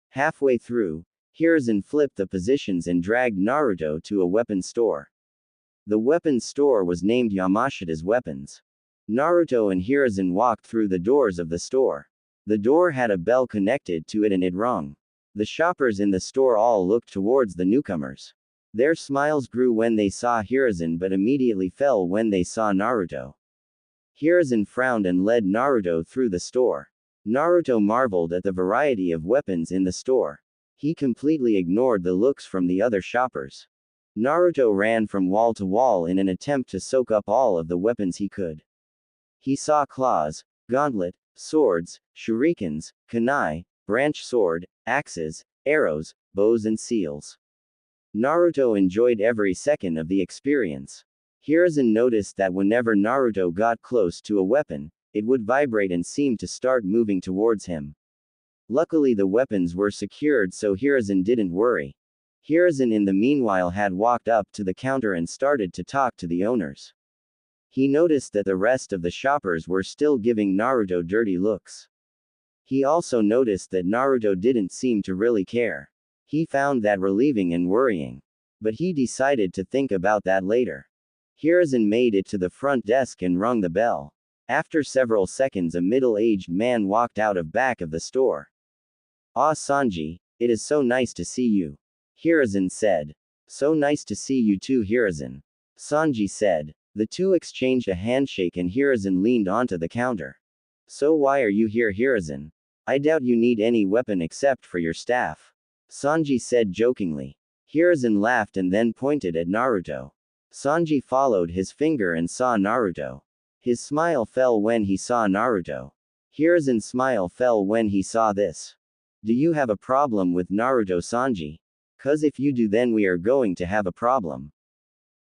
Halfway through, Hiruzen flipped the positions and dragged Naruto to a weapons store. The weapons store was named Yamashita's Weapons. Naruto and Hiruzen walked through the doors of the store. The door had a bell connected to it and it rang. The shoppers in the store all looked towards the newcomers. Their smiles grew when they saw Hiruzen but immediately fell when they saw Naruto. Hiruzen frowned and led Naruto through the store. Naruto marveled at the variety of weapons in the store. He completely ignored the looks from the other shoppers. Naruto ran from wall to wall in an attempt to soak up all of the weapons he could. He saw claws, gauntlet, swords, shurikens, kunai, branch sword, axes, arrows, bows and seals. Naruto enjoyed every second of the experience. Hiruzen noticed that whenever Naruto got close to a weapon, it would vibrate and seem to start moving towards him. Luckily the weapons were secured so Hiruzen didn't worry. Hiruzen in the meanwhile had walked up to the counter and started to talk to the owners. He noticed that the rest of the shoppers were still giving Naruto dirty looks. He also noticed that Naruto didn't seem to really care. He found that relieving and worrying. But he decided to think about that later. Hiruzen made it to the front desk and rung the bell. After several seconds a middle-aged man walked out of back of the store. "Ah Sanji, it is so nice to see you," Hiruzen said. "So nice to see you too Hiruzen," Sanji said. The two exchanged a handshake and Hiruzen leaned onto the counter. "So why are you here Hiruzen? I doubt you need any weapon except for your staff," Sanji said jokingly. Hiruzen laughed and then pointed at Naruto. Sanji followed his finger and saw Naruto. His smile fell when he saw Naruto. Hiruzen's smile fell when he saw this. "Do you have a problem with Naruto Sanji? 'Cause if you do then we are going to have a problem,"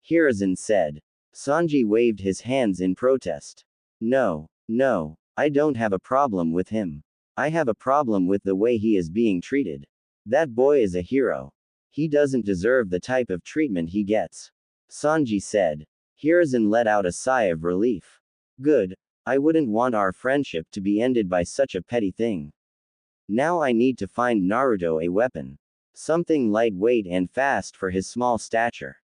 Hiruzen said. Sanji waved his hands in protest. No, I don't have a problem with him. I have a problem with the way he is being treated. That boy is a hero. He doesn't deserve the type of treatment he gets," Sanji said. Hiruzen let out a sigh of relief. "Good, I wouldn't want our friendship to be ended by such a petty thing. Now I need to find Naruto a weapon. Something lightweight and fast for his small stature,"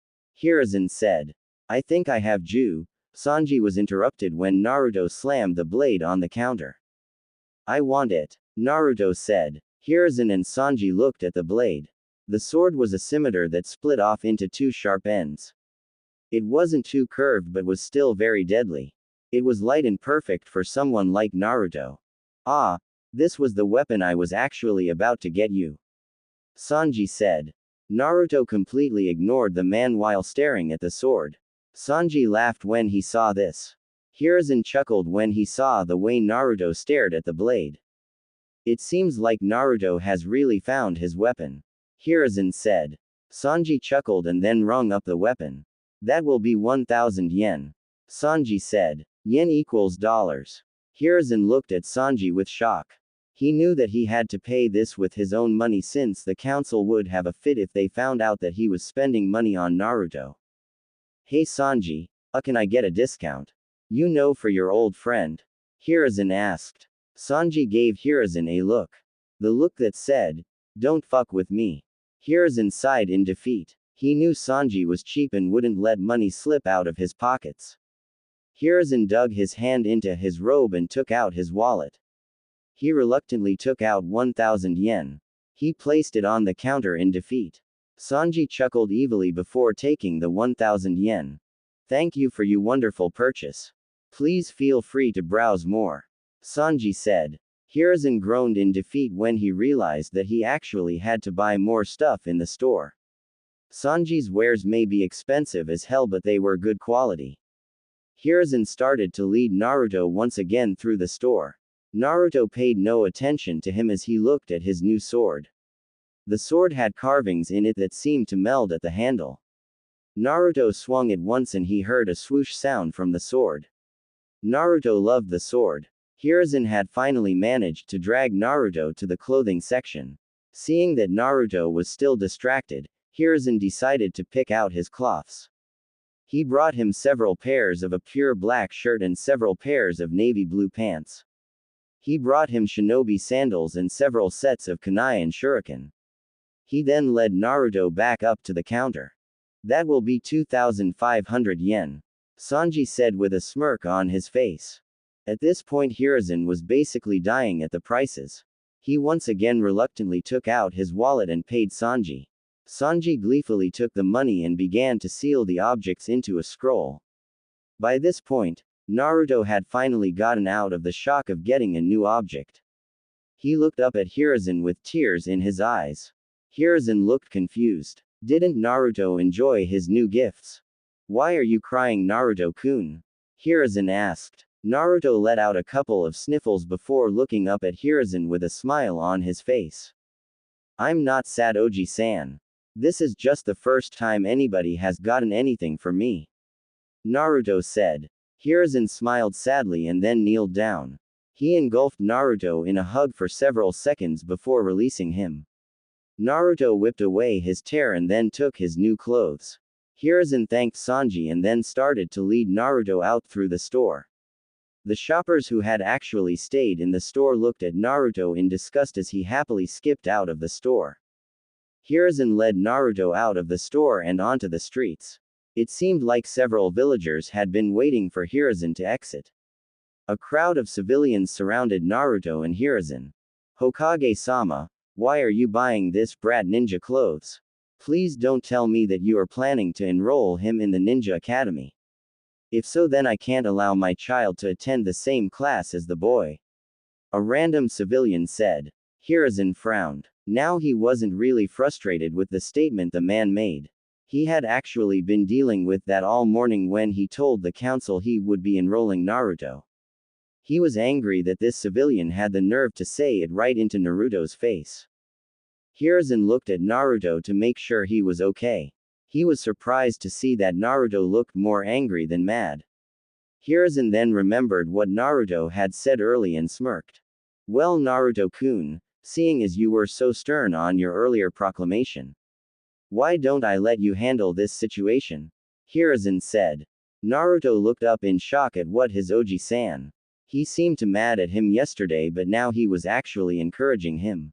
Hiruzen said. "I think I have Ju." Sanji was interrupted when Naruto slammed the blade on the counter. "I want it," Naruto said. Hiruzen and Sanji looked at the blade. The sword was a scimitar that split off into two sharp ends. It wasn't too curved but was still very deadly. It was light and perfect for someone like Naruto. "Ah, this was the weapon I was actually about to get you," Sanji said. Naruto completely ignored the man while staring at the sword. Sanji laughed when he saw this. Hiruzen chuckled when he saw the way Naruto stared at the blade. "It seems like Naruto has really found his weapon," Hiruzen said. Sanji chuckled and then rung up the weapon. "That will be 1,000 yen," Sanji said. Yen equals dollars. Hiruzen looked at Sanji with shock. He knew that he had to pay this with his own money since the council would have a fit if they found out that he was spending money on Naruto. "Hey Sanji, can I get a discount? You know, for your old friend?" Hiruzen asked. Sanji gave Hiruzen a look. The look that said, "Don't fuck with me." Hiruzen sighed in defeat. He knew Sanji was cheap and wouldn't let money slip out of his pockets. Hiruzen dug his hand into his robe and took out his wallet. He reluctantly took out 1,000 yen. He placed it on the counter in defeat. Sanji chuckled evilly before taking the 1,000 yen. "Thank you for your wonderful purchase. Please feel free to browse more," Sanji said. Hiruzen groaned in defeat when he realized that he actually had to buy more stuff in the store. Sanji's wares may be expensive as hell but they were good quality. Hiruzen started to lead Naruto once again through the store. Naruto paid no attention to him as he looked at his new sword. The sword had carvings in it that seemed to meld at the handle. Naruto swung it once and he heard a swoosh sound from the sword. Naruto loved the sword. Hiruzen had finally managed to drag Naruto to the clothing section. Seeing that Naruto was still distracted, Hiruzen decided to pick out his cloths. He brought him several pairs of a pure black shirt and several pairs of navy blue pants. He brought him shinobi sandals and several sets of kunai and shuriken. He then led Naruto back up to the counter. "That will be 2,500 yen, Sanji said with a smirk on his face. At this point Hiruzen was basically dying at the prices. He once again reluctantly took out his wallet and paid Sanji. Sanji gleefully took the money and began to seal the objects into a scroll. By this point, Naruto had finally gotten out of the shock of getting a new object. He looked up at Hiruzen with tears in his eyes. Hiruzen looked confused. Didn't Naruto enjoy his new gifts? "Why are you crying Naruto-kun?" Hiruzen asked. Naruto let out a couple of sniffles before looking up at Hiruzen with a smile on his face. I'm not sad Oji-san. This is just the first time anybody has gotten anything for me. Naruto said. Hiruzen smiled sadly and then kneeled down. He engulfed Naruto in a hug for several seconds before releasing him. Naruto whipped away his tear and then took his new clothes. Hiruzen thanked Sanji and then started to lead Naruto out through the store. The shoppers who had actually stayed in the store looked at Naruto in disgust as he happily skipped out of the store. Hiruzen led Naruto out of the store and onto the streets. It seemed like several villagers had been waiting for Hiruzen to exit. A crowd of civilians surrounded Naruto and Hiruzen. Hokage-sama, why are you buying this brat ninja clothes? Please don't tell me that you are planning to enroll him in the ninja academy. If so, then I can't allow my child to attend the same class as the boy. A random civilian said. Hiruzen frowned. Now he wasn't really frustrated with the statement the man made. He had actually been dealing with that all morning when he told the council he would be enrolling Naruto. He was angry that this civilian had the nerve to say it right into Naruto's face. Hiruzen looked at Naruto to make sure he was okay. He was surprised to see that Naruto looked more angry than mad. Hiruzen then remembered what Naruto had said early and smirked. Well, Naruto-kun, seeing as you were so stern on your earlier proclamation, why don't I let you handle this situation? Hiruzen said. Naruto looked up in shock at what his Oji-san. He seemed to mad at him yesterday, but now he was actually encouraging him.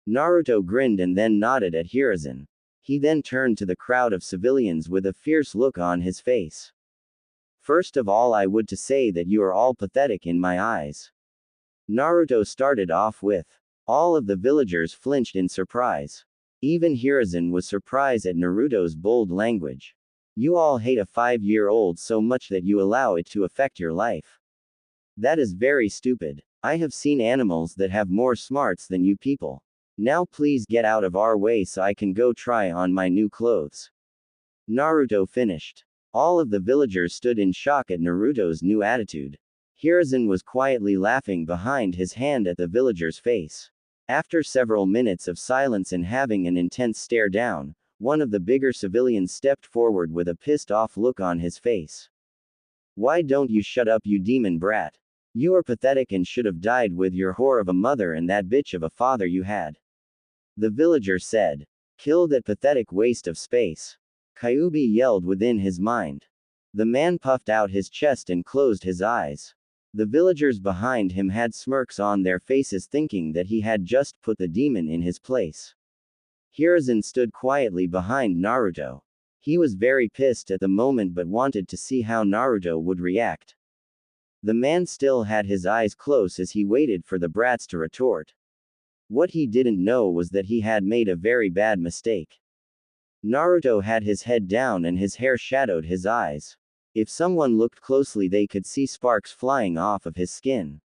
Naruto grinned and then nodded at Hiruzen. He then turned to the crowd of civilians with a fierce look on his face. First of all, I would to say that you are all pathetic in my eyes. Naruto started off with. All of the villagers flinched in surprise. Even Hiruzen was surprised at Naruto's bold language. You all hate a 5-year-old so much that you allow it to affect your life. That is very stupid. I have seen animals that have more smarts than you people. Now please get out of our way so I can go try on my new clothes. Naruto finished. All of the villagers stood in shock at Naruto's new attitude. Hiruzen was quietly laughing behind his hand at the villager's face. After several minutes of silence and having an intense stare down, one of the bigger civilians stepped forward with a pissed-off look on his face. Why don't you shut up, you demon brat? You are pathetic and should have died with your whore of a mother and that bitch of a father you had. The villager said. Kill that pathetic waste of space. Kyuubi yelled within his mind. The man puffed out his chest and closed his eyes. The villagers behind him had smirks on their faces, thinking that he had just put the demon in his place. Hiruzen stood quietly behind Naruto. He was very pissed at the moment but wanted to see how Naruto would react. The man still had his eyes closed as he waited for the brats to retort. What he didn't know was that he had made a very bad mistake. Naruto had his head down and his hair shadowed his eyes. If someone looked closely, they could see sparks flying off of his skin.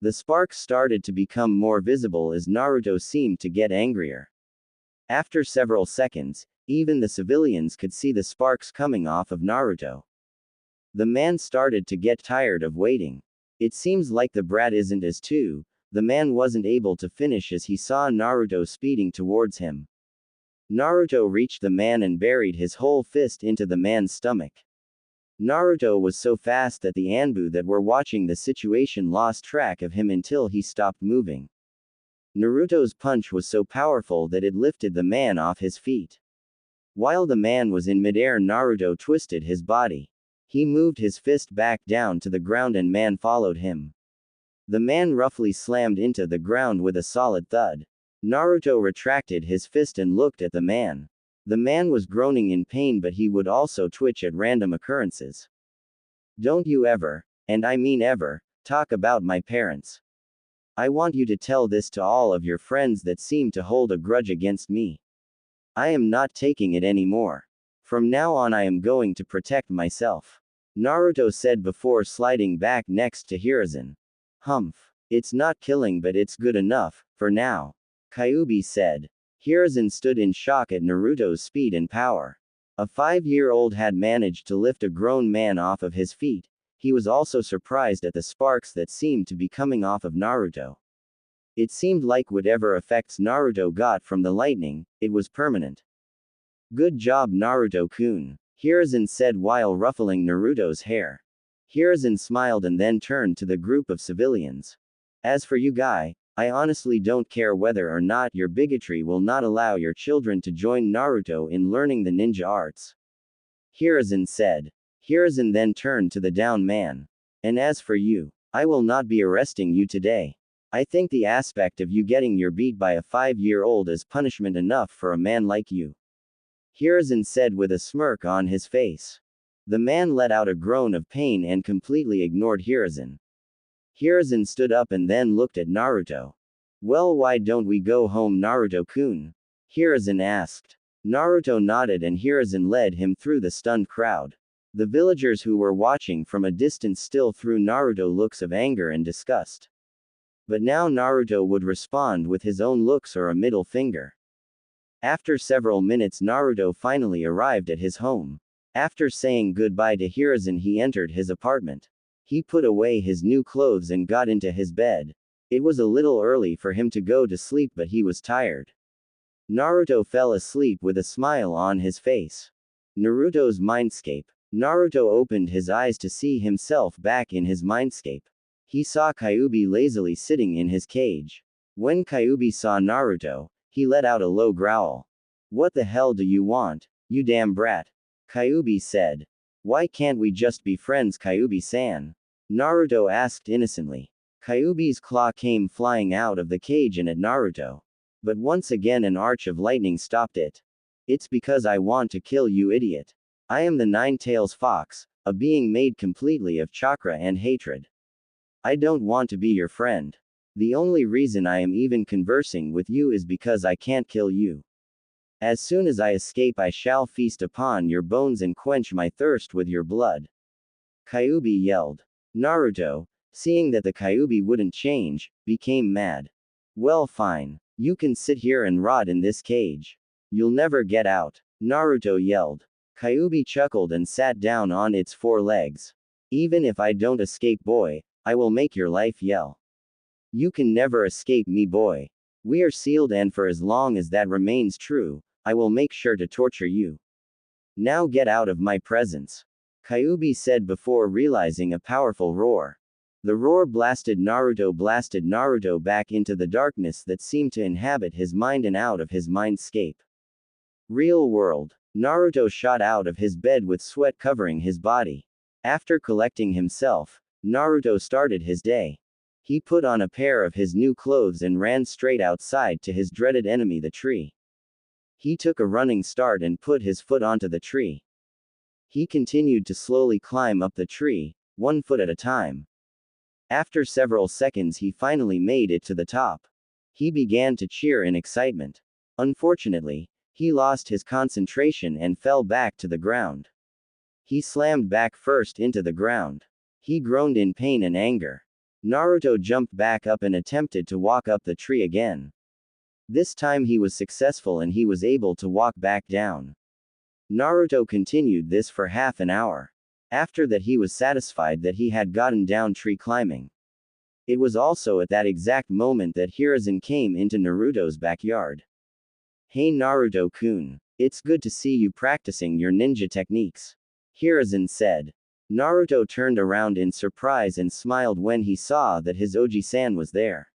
The sparks started to become more visible as Naruto seemed to get angrier. After several seconds, even the civilians could see the sparks coming off of Naruto. The man started to get tired of waiting. It seems like the brat isn't as too. The man wasn't able to finish as he saw Naruto speeding towards him. Naruto reached the man and buried his whole fist into the man's stomach. Naruto was so fast that the Anbu that were watching the situation lost track of him until he stopped moving. Naruto's punch was so powerful that it lifted the man off his feet. While the man was in midair, Naruto twisted his body. He moved his fist back down to the ground and man followed him. The man roughly slammed into the ground with a solid thud. Naruto retracted his fist and looked at the man. The man was groaning in pain, but he would also twitch at random occurrences. Don't you ever, and I mean ever, talk about my parents. I want you to tell this to all of your friends that seem to hold a grudge against me. I am not taking it anymore. From now on I am going to protect myself. Naruto said before sliding back next to Hiruzen. Humph. It's not killing, but it's good enough, for now. Kyuubi said. Hiruzen stood in shock at Naruto's speed and power. A 5-year-old had managed to lift a grown man off of his feet. He was also surprised at the sparks that seemed to be coming off of Naruto. It seemed like whatever effects Naruto got from the lightning, it was permanent. Good job Naruto-kun, Hiruzen said while ruffling Naruto's hair. Hiruzen smiled and then turned to the group of civilians. As for you guy, I honestly don't care whether or not your bigotry will not allow your children to join Naruto in learning the ninja arts. Hiruzen said. Hiruzen then turned to the down man. And as for you, I will not be arresting you today. I think the aspect of you getting your beat by a 5-year-old is punishment enough for a man like you. Hiruzen said with a smirk on his face. The man let out a groan of pain and completely ignored Hiruzen. Hiruzen stood up and then looked at Naruto. Well, why don't we go home Naruto-kun? Hiruzen asked. Naruto nodded and Hiruzen led him through the stunned crowd. The villagers who were watching from a distance still threw Naruto looks of anger and disgust. But now Naruto would respond with his own looks or a middle finger. After several minutes Naruto finally arrived at his home. After saying goodbye to Hiruzen he entered his apartment. He put away his new clothes and got into his bed. It was a little early for him to go to sleep but he was tired. Naruto fell asleep with a smile on his face. Naruto's mindscape. Naruto opened his eyes to see himself back in his mindscape. He saw Kyuubi lazily sitting in his cage. When Kyuubi saw Naruto, he let out a low growl. What the hell do you want, you damn brat? Kyuubi said. Why can't we just be friends Kyuubi-san? Naruto asked innocently. Kyuubi's claw came flying out of the cage and at Naruto. But once again an arch of lightning stopped it. It's because I want to kill you idiot. I am the Nine-Tails Fox, a being made completely of chakra and hatred. I don't want to be your friend. The only reason I am even conversing with you is because I can't kill you. As soon as I escape I shall feast upon your bones and quench my thirst with your blood. Kyuubi yelled. Naruto, seeing that the Kyuubi wouldn't change, became mad. Well fine. You can sit here and rot in this cage. You'll never get out. Naruto yelled. Kyuubi chuckled and sat down on its 4 legs. Even if I don't escape boy, I will make your life yell. You can never escape me boy. We are sealed and for as long as that remains true, I will make sure to torture you. Now get out of my presence. Kyuubi said before realizing a powerful roar. The roar blasted Naruto back into the darkness that seemed to inhabit his mind and out of his mindscape. Real world. Naruto shot out of his bed with sweat covering his body. After collecting himself, Naruto started his day. He put on a pair of his new clothes and ran straight outside to his dreaded enemy the tree. He took a running start and put his foot onto the tree. He continued to slowly climb up the tree, 1 foot at a time. After several seconds he finally made it to the top. He began to cheer in excitement. Unfortunately, he lost his concentration and fell back to the ground. He slammed back first into the ground. He groaned in pain and anger. Naruto jumped back up and attempted to walk up the tree again. This time he was successful and he was able to walk back down. Naruto continued this for half an hour. After that he was satisfied that he had gotten down tree climbing. It was also at that exact moment that Hiruzen came into Naruto's backyard. Hey Naruto-kun. It's good to see you practicing your ninja techniques. Hiruzen said. Naruto turned around in surprise and smiled when he saw that his Oji-san was there.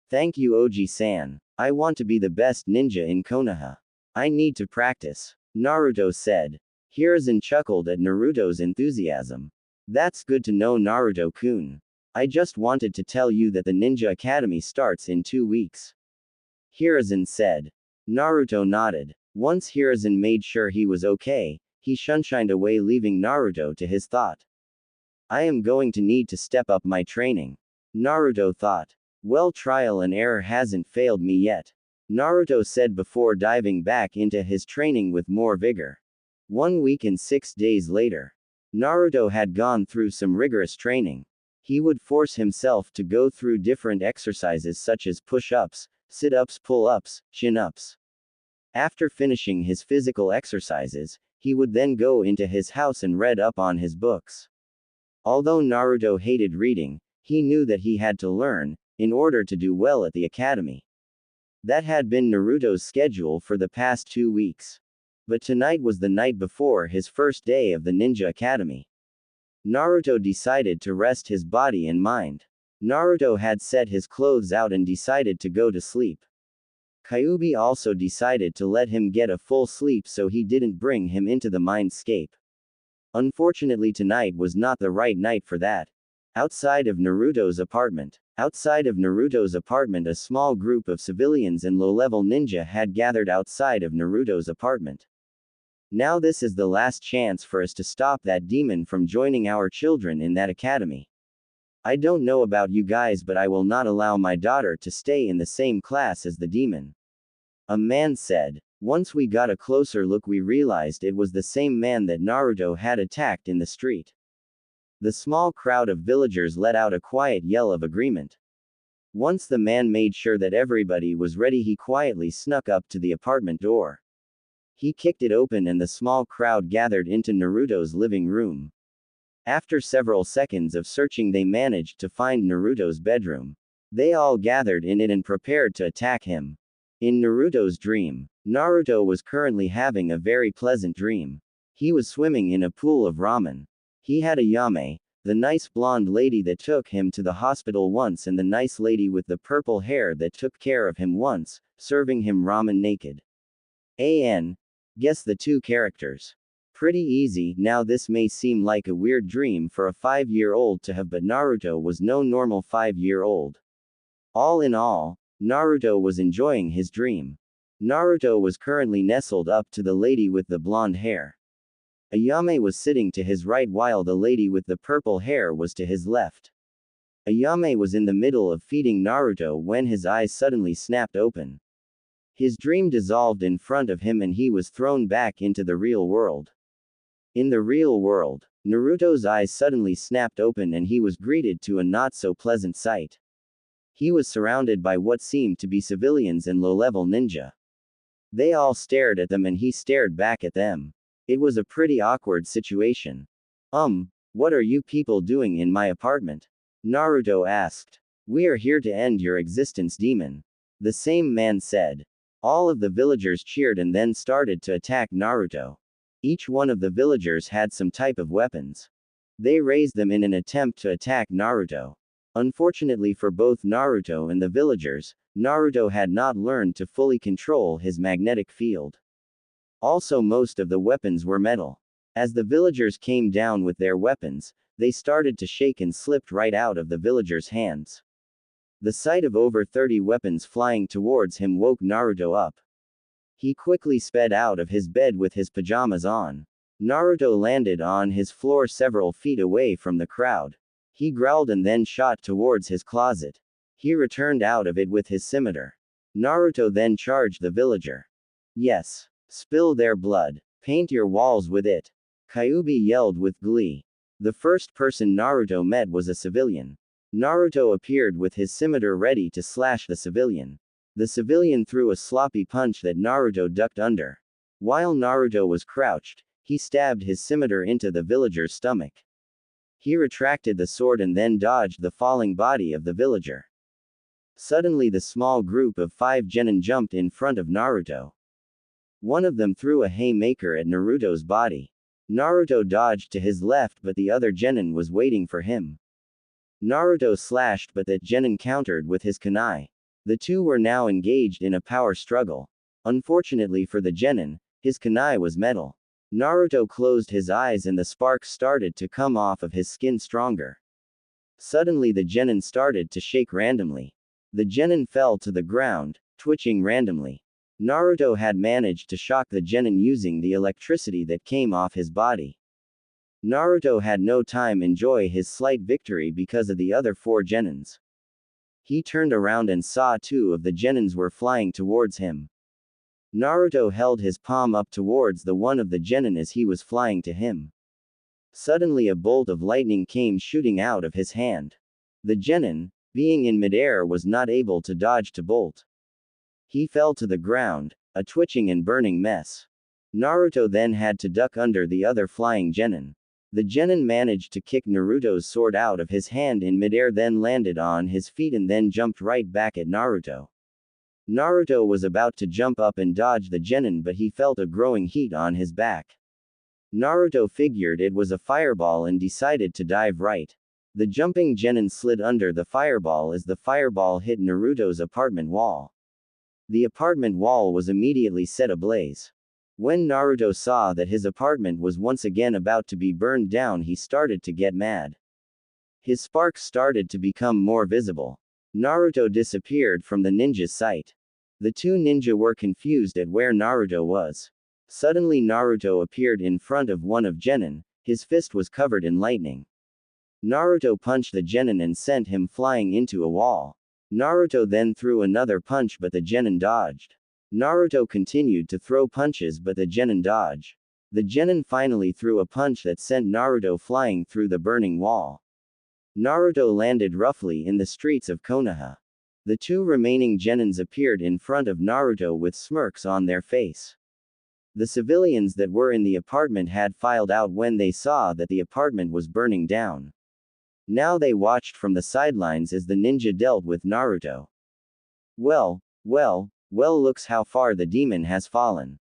Thank you Oji-san. I want to be the best ninja in Konoha. I need to practice. Naruto said. Hiruzen chuckled at Naruto's enthusiasm. That's good to know Naruto-kun. I just wanted to tell you that the Ninja Academy starts in 2 weeks. Hiruzen said. Naruto nodded. Once Hiruzen made sure he was okay, he shunshined away leaving Naruto to his thought. I am going to need to step up my training. Naruto thought. Well, trial and error hasn't failed me yet. Naruto said before diving back into his training with more vigor. 1 week and 6 days later. Naruto had gone through some rigorous training. He would force himself to go through different exercises such as push-ups, sit-ups, pull-ups, chin-ups. After finishing his physical exercises, he would then go into his house and read up on his books. Although Naruto hated reading, he knew that he had to learn, in order to do well at the academy. That had been Naruto's schedule for the past 2 weeks. But tonight was the night before his first day of the Ninja Academy. Naruto decided to rest his body and mind. Naruto had set his clothes out and decided to go to sleep. Kyuubi also decided to let him get a full sleep so he didn't bring him into the mindscape. Unfortunately, tonight was not the right night for that. Outside of Naruto's apartment, a small group of civilians and low-level ninja had gathered outside of Naruto's apartment. Now this is the last chance for us to stop that demon from joining our children in that academy. I don't know about you guys, but I will not allow my daughter to stay in the same class as the demon. A man said. Once we got a closer look, we realized it was the same man that Naruto had attacked in the street. The small crowd of villagers let out a quiet yell of agreement. Once the man made sure that everybody was ready, he quietly snuck up to the apartment door. He kicked it open and the small crowd gathered into Naruto's living room. After several seconds of searching, they managed to find Naruto's bedroom. They all gathered in it and prepared to attack him. In Naruto's dream, Naruto was currently having a very pleasant dream. He was swimming in a pool of ramen. He had Ayame, the nice blonde lady that took him to the hospital once, and the nice lady with the purple hair that took care of him once, serving him ramen naked. Guess the 2 characters. Pretty easy. Now this may seem like a weird dream for a 5-year-old to have, but Naruto was no normal 5-year-old. All in all, Naruto was enjoying his dream. Naruto was currently nestled up to the lady with the blonde hair. Ayame was sitting to his right while the lady with the purple hair was to his left. Ayame was in the middle of feeding Naruto when his eyes suddenly snapped open. His dream dissolved in front of him and he was thrown back into the real world. In the real world, Naruto's eyes suddenly snapped open and he was greeted to a not-so-pleasant sight. He was surrounded by what seemed to be civilians and low-level ninja. They all stared at them and he stared back at them. It was a pretty awkward situation. What are you people doing in my apartment? Naruto asked. We are here to end your existence, demon. The same man said. All of the villagers cheered and then started to attack Naruto. Each one of the villagers had some type of weapons. They raised them in an attempt to attack Naruto. Unfortunately for both Naruto and the villagers, Naruto had not learned to fully control his magnetic field. Also, most of the weapons were metal. As the villagers came down with their weapons, they started to shake and slipped right out of the villagers' hands. The sight of over 30 weapons flying towards him woke Naruto up. He quickly sped out of his bed with his pajamas on. Naruto landed on his floor several feet away from the crowd. He growled and then shot towards his closet. He returned out of it with his scimitar. Naruto then charged the villager. Yes. Spill their blood. Paint your walls with it. Kyuubi yelled with glee. The first person Naruto met was a civilian. Naruto appeared with his scimitar ready to slash the civilian. The civilian threw a sloppy punch that Naruto ducked under. While Naruto was crouched, he stabbed his scimitar into the villager's stomach. He retracted the sword and then dodged the falling body of the villager. Suddenly the small group of 5 genin jumped in front of Naruto. One of them threw a haymaker at Naruto's body. Naruto dodged to his left, but the other genin was waiting for him. Naruto slashed, but that genin countered with his kunai. The two were now engaged in a power struggle. Unfortunately for the genin, his kunai was metal. Naruto closed his eyes and the sparks started to come off of his skin stronger. Suddenly the genin started to shake randomly. The genin fell to the ground, twitching randomly. Naruto had managed to shock the genin using the electricity that came off his body. Naruto had no time to enjoy his slight victory because of the other 4 genins. He turned around and saw 2 of the genins were flying towards him. Naruto held his palm up towards the one of the genin as he was flying to him. Suddenly a bolt of lightning came shooting out of his hand. The genin, being in midair, was not able to dodge the bolt. He fell to the ground, a twitching and burning mess. Naruto then had to duck under the other flying genin. The genin managed to kick Naruto's sword out of his hand in midair, then landed on his feet and then jumped right back at Naruto. Naruto was about to jump up and dodge the genin, but he felt a growing heat on his back. Naruto figured it was a fireball and decided to dive right. The jumping genin slid under the fireball as the fireball hit Naruto's apartment wall. The apartment wall was immediately set ablaze. When Naruto saw that his apartment was once again about to be burned down, he started to get mad. His sparks started to become more visible. Naruto disappeared from the ninja's sight. The two ninja were confused at where Naruto was. Suddenly Naruto appeared in front of one of genin. His fist was covered in lightning. Naruto punched the genin and sent him flying into a wall. Naruto then threw another punch, but the genin dodged. Naruto continued to throw punches, but the genin dodged. The genin finally threw a punch that sent Naruto flying through the burning wall. Naruto landed roughly in the streets of Konoha. The two remaining genins appeared in front of Naruto with smirks on their face. The civilians that were in the apartment had filed out when they saw that the apartment was burning down. Now they watched from the sidelines as the ninja dealt with Naruto. Well, looks how far the demon has fallen.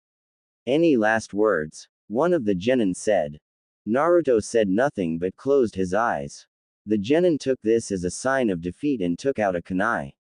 Any last words? One of the genin said. Naruto said nothing but closed his eyes. The genin took this as a sign of defeat and took out a kunai.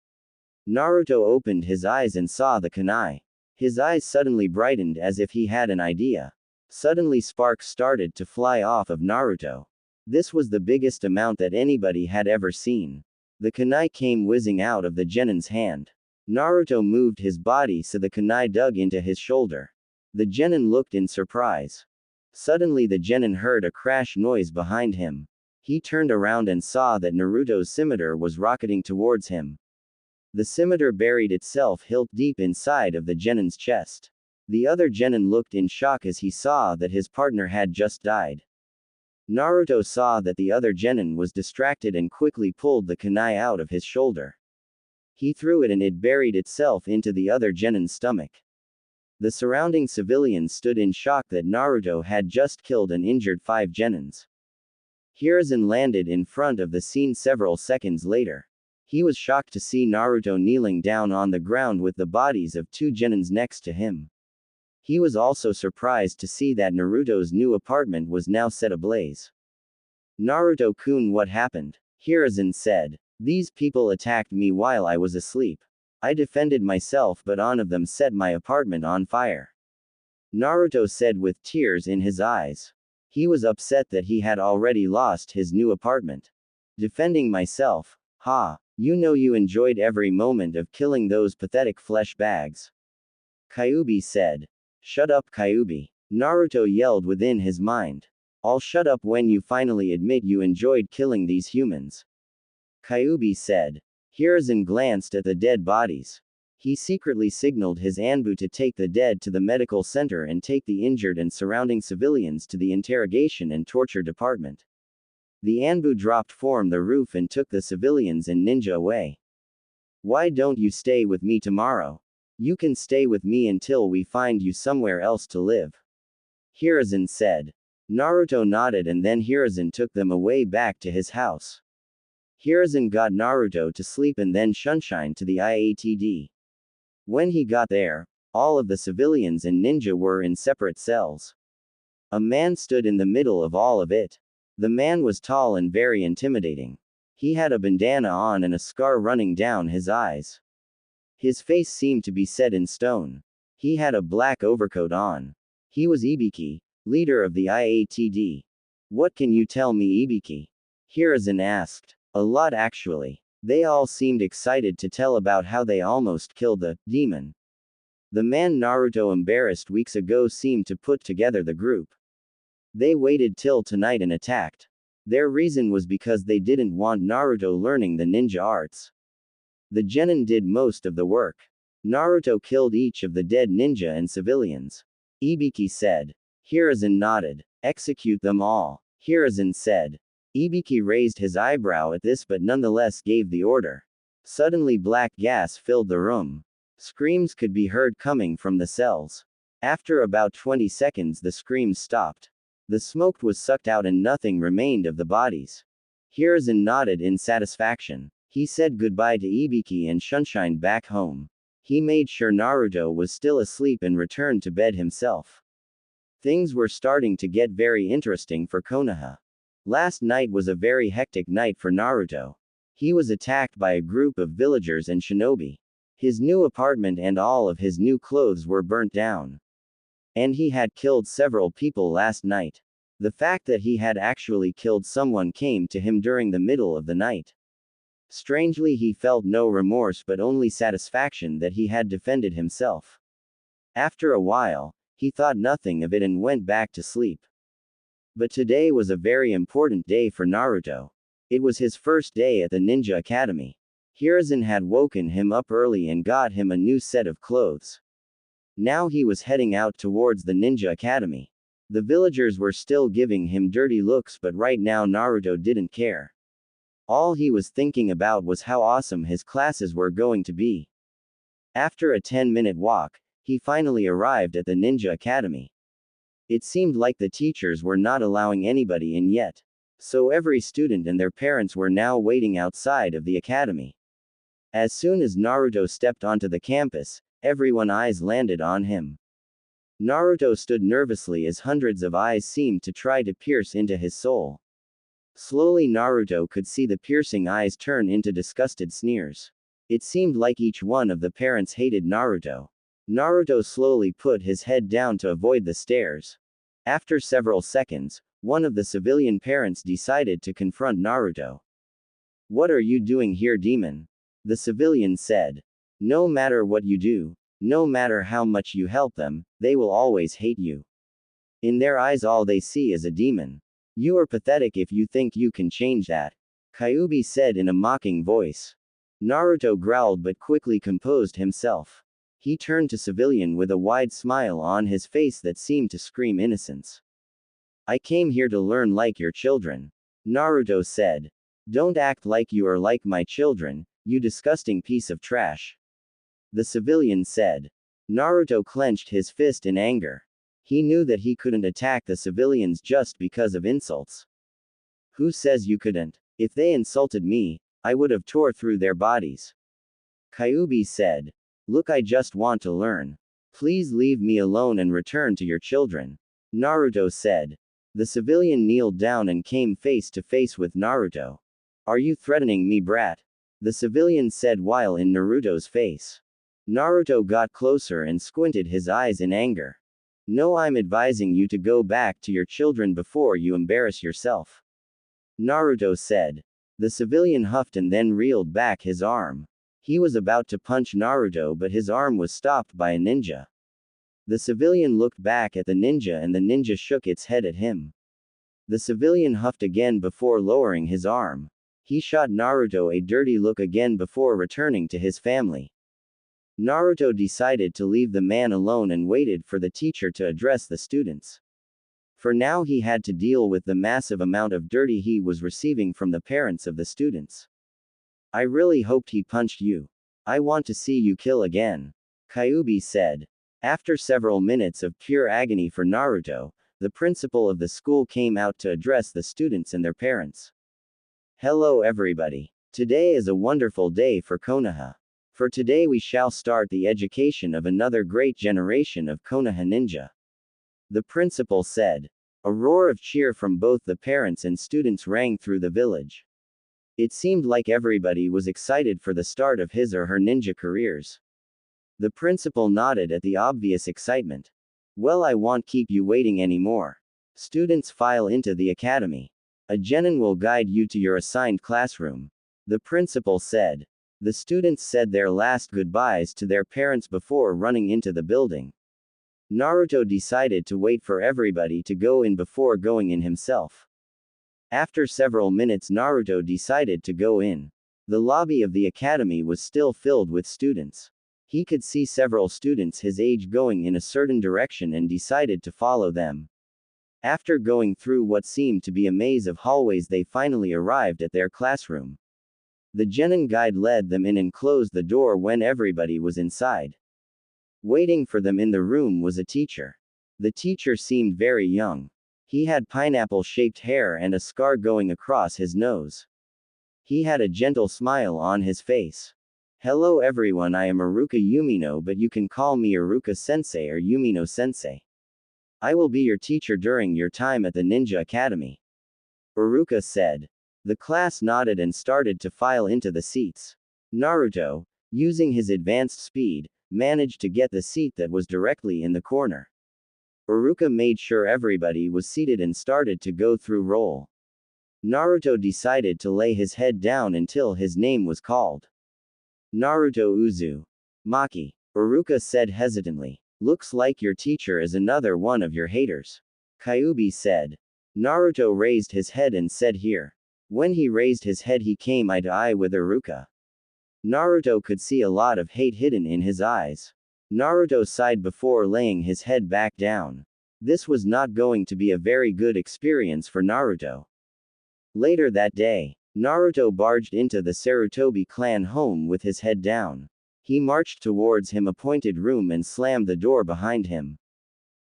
Naruto opened his eyes and saw the kunai. His eyes suddenly brightened as if he had an idea. Suddenly sparks started to fly off of Naruto. This was the biggest amount that anybody had ever seen. The kunai came whizzing out of the genin's hand. Naruto moved his body so the kunai dug into his shoulder. The genin looked in surprise. Suddenly the genin heard a crash noise behind him. He turned around and saw that Naruto's scimitar was rocketing towards him. The scimitar buried itself hilt deep inside of the genin's chest. The other genin looked in shock as he saw that his partner had just died. Naruto saw that the other genin was distracted and quickly pulled the kunai out of his shoulder. He threw it and it buried itself into the other genin's stomach. The surrounding civilians stood in shock that Naruto had just killed and injured 5 genins. Hiruzen landed in front of the scene several seconds later. He was shocked to see Naruto kneeling down on the ground with the bodies of 2 genins next to him. He was also surprised to see that Naruto's new apartment was now set ablaze. Naruto-kun, what happened? Hiruzen said. These people attacked me while I was asleep. I defended myself, but one of them set my apartment on fire. Naruto said with tears in his eyes. He was upset that he had already lost his new apartment. Defending myself? Ha! You know you enjoyed every moment of killing those pathetic flesh bags. Kyuubi said. Shut up, Kyuubi. Naruto yelled within his mind. I'll shut up when you finally admit you enjoyed killing these humans. Kyuubi said. Hiruzen glanced at the dead bodies. He secretly signaled his Anbu to take the dead to the medical center and take the injured and surrounding civilians to the interrogation and torture department. The Anbu dropped from the roof and took the civilians and ninja away. Why don't you stay with me tomorrow? You can stay with me until we find you somewhere else to live. Hiruzen said. Naruto nodded and then Hiruzen took them away back to his house. Hiruzen got Naruto to sleep and then Sunshine to the IATD. When he got there, all of the civilians and ninja were in separate cells. A man stood in the middle of all of it. The man was tall and very intimidating. He had a bandana on and a scar running down his eyes. His face seemed to be set in stone. He had a black overcoat on. He was Ibiki, leader of the IATD. What can you tell me, Ibiki? Hiruzen asked. A lot actually. They all seemed excited to tell about how they almost killed the demon. The man Naruto embarrassed weeks ago seemed to put together the group. They waited till tonight and attacked. Their reason was because they didn't want Naruto learning the ninja arts. The genin did most of the work. Naruto killed each of the dead ninja and civilians. Ibiki said. Hiruzen nodded. Execute them all. Hiruzen said. Ibiki raised his eyebrow at this but nonetheless gave the order. Suddenly black gas filled the room. Screams could be heard coming from the cells. After about 20 seconds the screams stopped. The smoke was sucked out and nothing remained of the bodies. Hiruzen nodded in satisfaction. He said goodbye to Ibiki and Sunshine back home. He made sure Naruto was still asleep and returned to bed himself. Things were starting to get very interesting for Konoha. Last night was a very hectic night for Naruto. He was attacked by a group of villagers and shinobi. His new apartment and all of his new clothes were burnt down. And he had killed several people last night. The fact that he had actually killed someone came to him during the middle of the night. Strangely, he felt no remorse but only satisfaction that he had defended himself. After a while, he thought nothing of it and went back to sleep. But today was a very important day for Naruto. It was his first day at the Ninja Academy. Hiruzen had woken him up early and got him a new set of clothes. Now he was heading out towards the Ninja Academy. The villagers were still giving him dirty looks, but right now Naruto didn't care. All he was thinking about was how awesome his classes were going to be. After a 10-minute walk, he finally arrived at the Ninja Academy. It seemed like the teachers were not allowing anybody in yet. So every student and their parents were now waiting outside of the academy. As soon as Naruto stepped onto the campus, everyone's eyes landed on him. Naruto stood nervously as hundreds of eyes seemed to try to pierce into his soul. Slowly Naruto could see the piercing eyes turn into disgusted sneers. It seemed like each one of the parents hated Naruto. Naruto slowly put his head down to avoid the stares. After several seconds, one of the civilian parents decided to confront Naruto. "What are you doing here, demon?" The civilian said. "No matter what you do, no matter how much you help them, they will always hate you. In their eyes all they see is a demon. You are pathetic if you think you can change that," Kyuubi said in a mocking voice. Naruto growled but quickly composed himself. He turned to civilian with a wide smile on his face that seemed to scream innocence. "I came here to learn like your children," Naruto said. "Don't act like you are like my children, you disgusting piece of trash," the civilian said. Naruto clenched his fist in anger. He knew that he couldn't attack the civilians just because of insults. "Who says you couldn't? If they insulted me, I would have tore through their bodies," Kyuubi said. "Look, I just want to learn. Please leave me alone and return to your children," Naruto said. The civilian kneeled down and came face to face with Naruto. "Are you threatening me, brat?" the civilian said while in Naruto's face. Naruto got closer and squinted his eyes in anger. "No, I'm advising you to go back to your children before you embarrass yourself," Naruto said. The civilian huffed and then reeled back his arm. He was about to punch Naruto but his arm was stopped by a ninja. The civilian looked back at the ninja and the ninja shook its head at him. The civilian huffed again before lowering his arm. He shot Naruto a dirty look again before returning to his family. Naruto decided to leave the man alone and waited for the teacher to address the students. For now he had to deal with the massive amount of dirty he was receiving from the parents of the students. "I really hoped he punched you. I want to see you kill again," Kyuubi said. After several minutes of pure agony for Naruto, the principal of the school came out to address the students and their parents. "Hello everybody. Today is a wonderful day for Konoha. For today we shall start the education of another great generation of Konoha ninja," the principal said. A roar of cheer from both the parents and students rang through the village. It seemed like everybody was excited for the start of his or her ninja careers. The principal nodded at the obvious excitement. "Well, I won't keep you waiting anymore. Students, file into the academy. A genin will guide you to your assigned classroom," the principal said. The students said their last goodbyes to their parents before running into the building. Naruto decided to wait for everybody to go in before going in himself. After several minutes, Naruto decided to go in. The lobby of the academy was still filled with students. He could see several students his age going in a certain direction and decided to follow them. After going through what seemed to be a maze of hallways, they finally arrived at their classroom. The genin guide led them in and closed the door when everybody was inside. Waiting for them in the room was a teacher. The teacher seemed very young. He had pineapple-shaped hair and a scar going across his nose. He had a gentle smile on his face. Hello everyone, I am Iruka Yumino, but you can call me Iruka-sensei or Yumino-sensei. I will be your teacher during your time at the Ninja Academy. Iruka said. The class nodded and started to file into the seats. Naruto, using his advanced speed, managed to get the seat that was directly in the corner. Iruka made sure everybody was seated and started to go through roll. Naruto decided to lay his head down until his name was called. Naruto Uzu. Maki. Iruka said hesitantly. Looks like your teacher is another one of your haters. Kyuubi said. Naruto raised his head and said here. When he raised his head he came eye to eye with Iruka. Naruto could see a lot of hate hidden in his eyes. Naruto sighed before laying his head back down. This was not going to be a very good experience for Naruto. Later that day, Naruto barged into the Sarutobi clan home with his head down. He marched towards his appointed room and slammed the door behind him.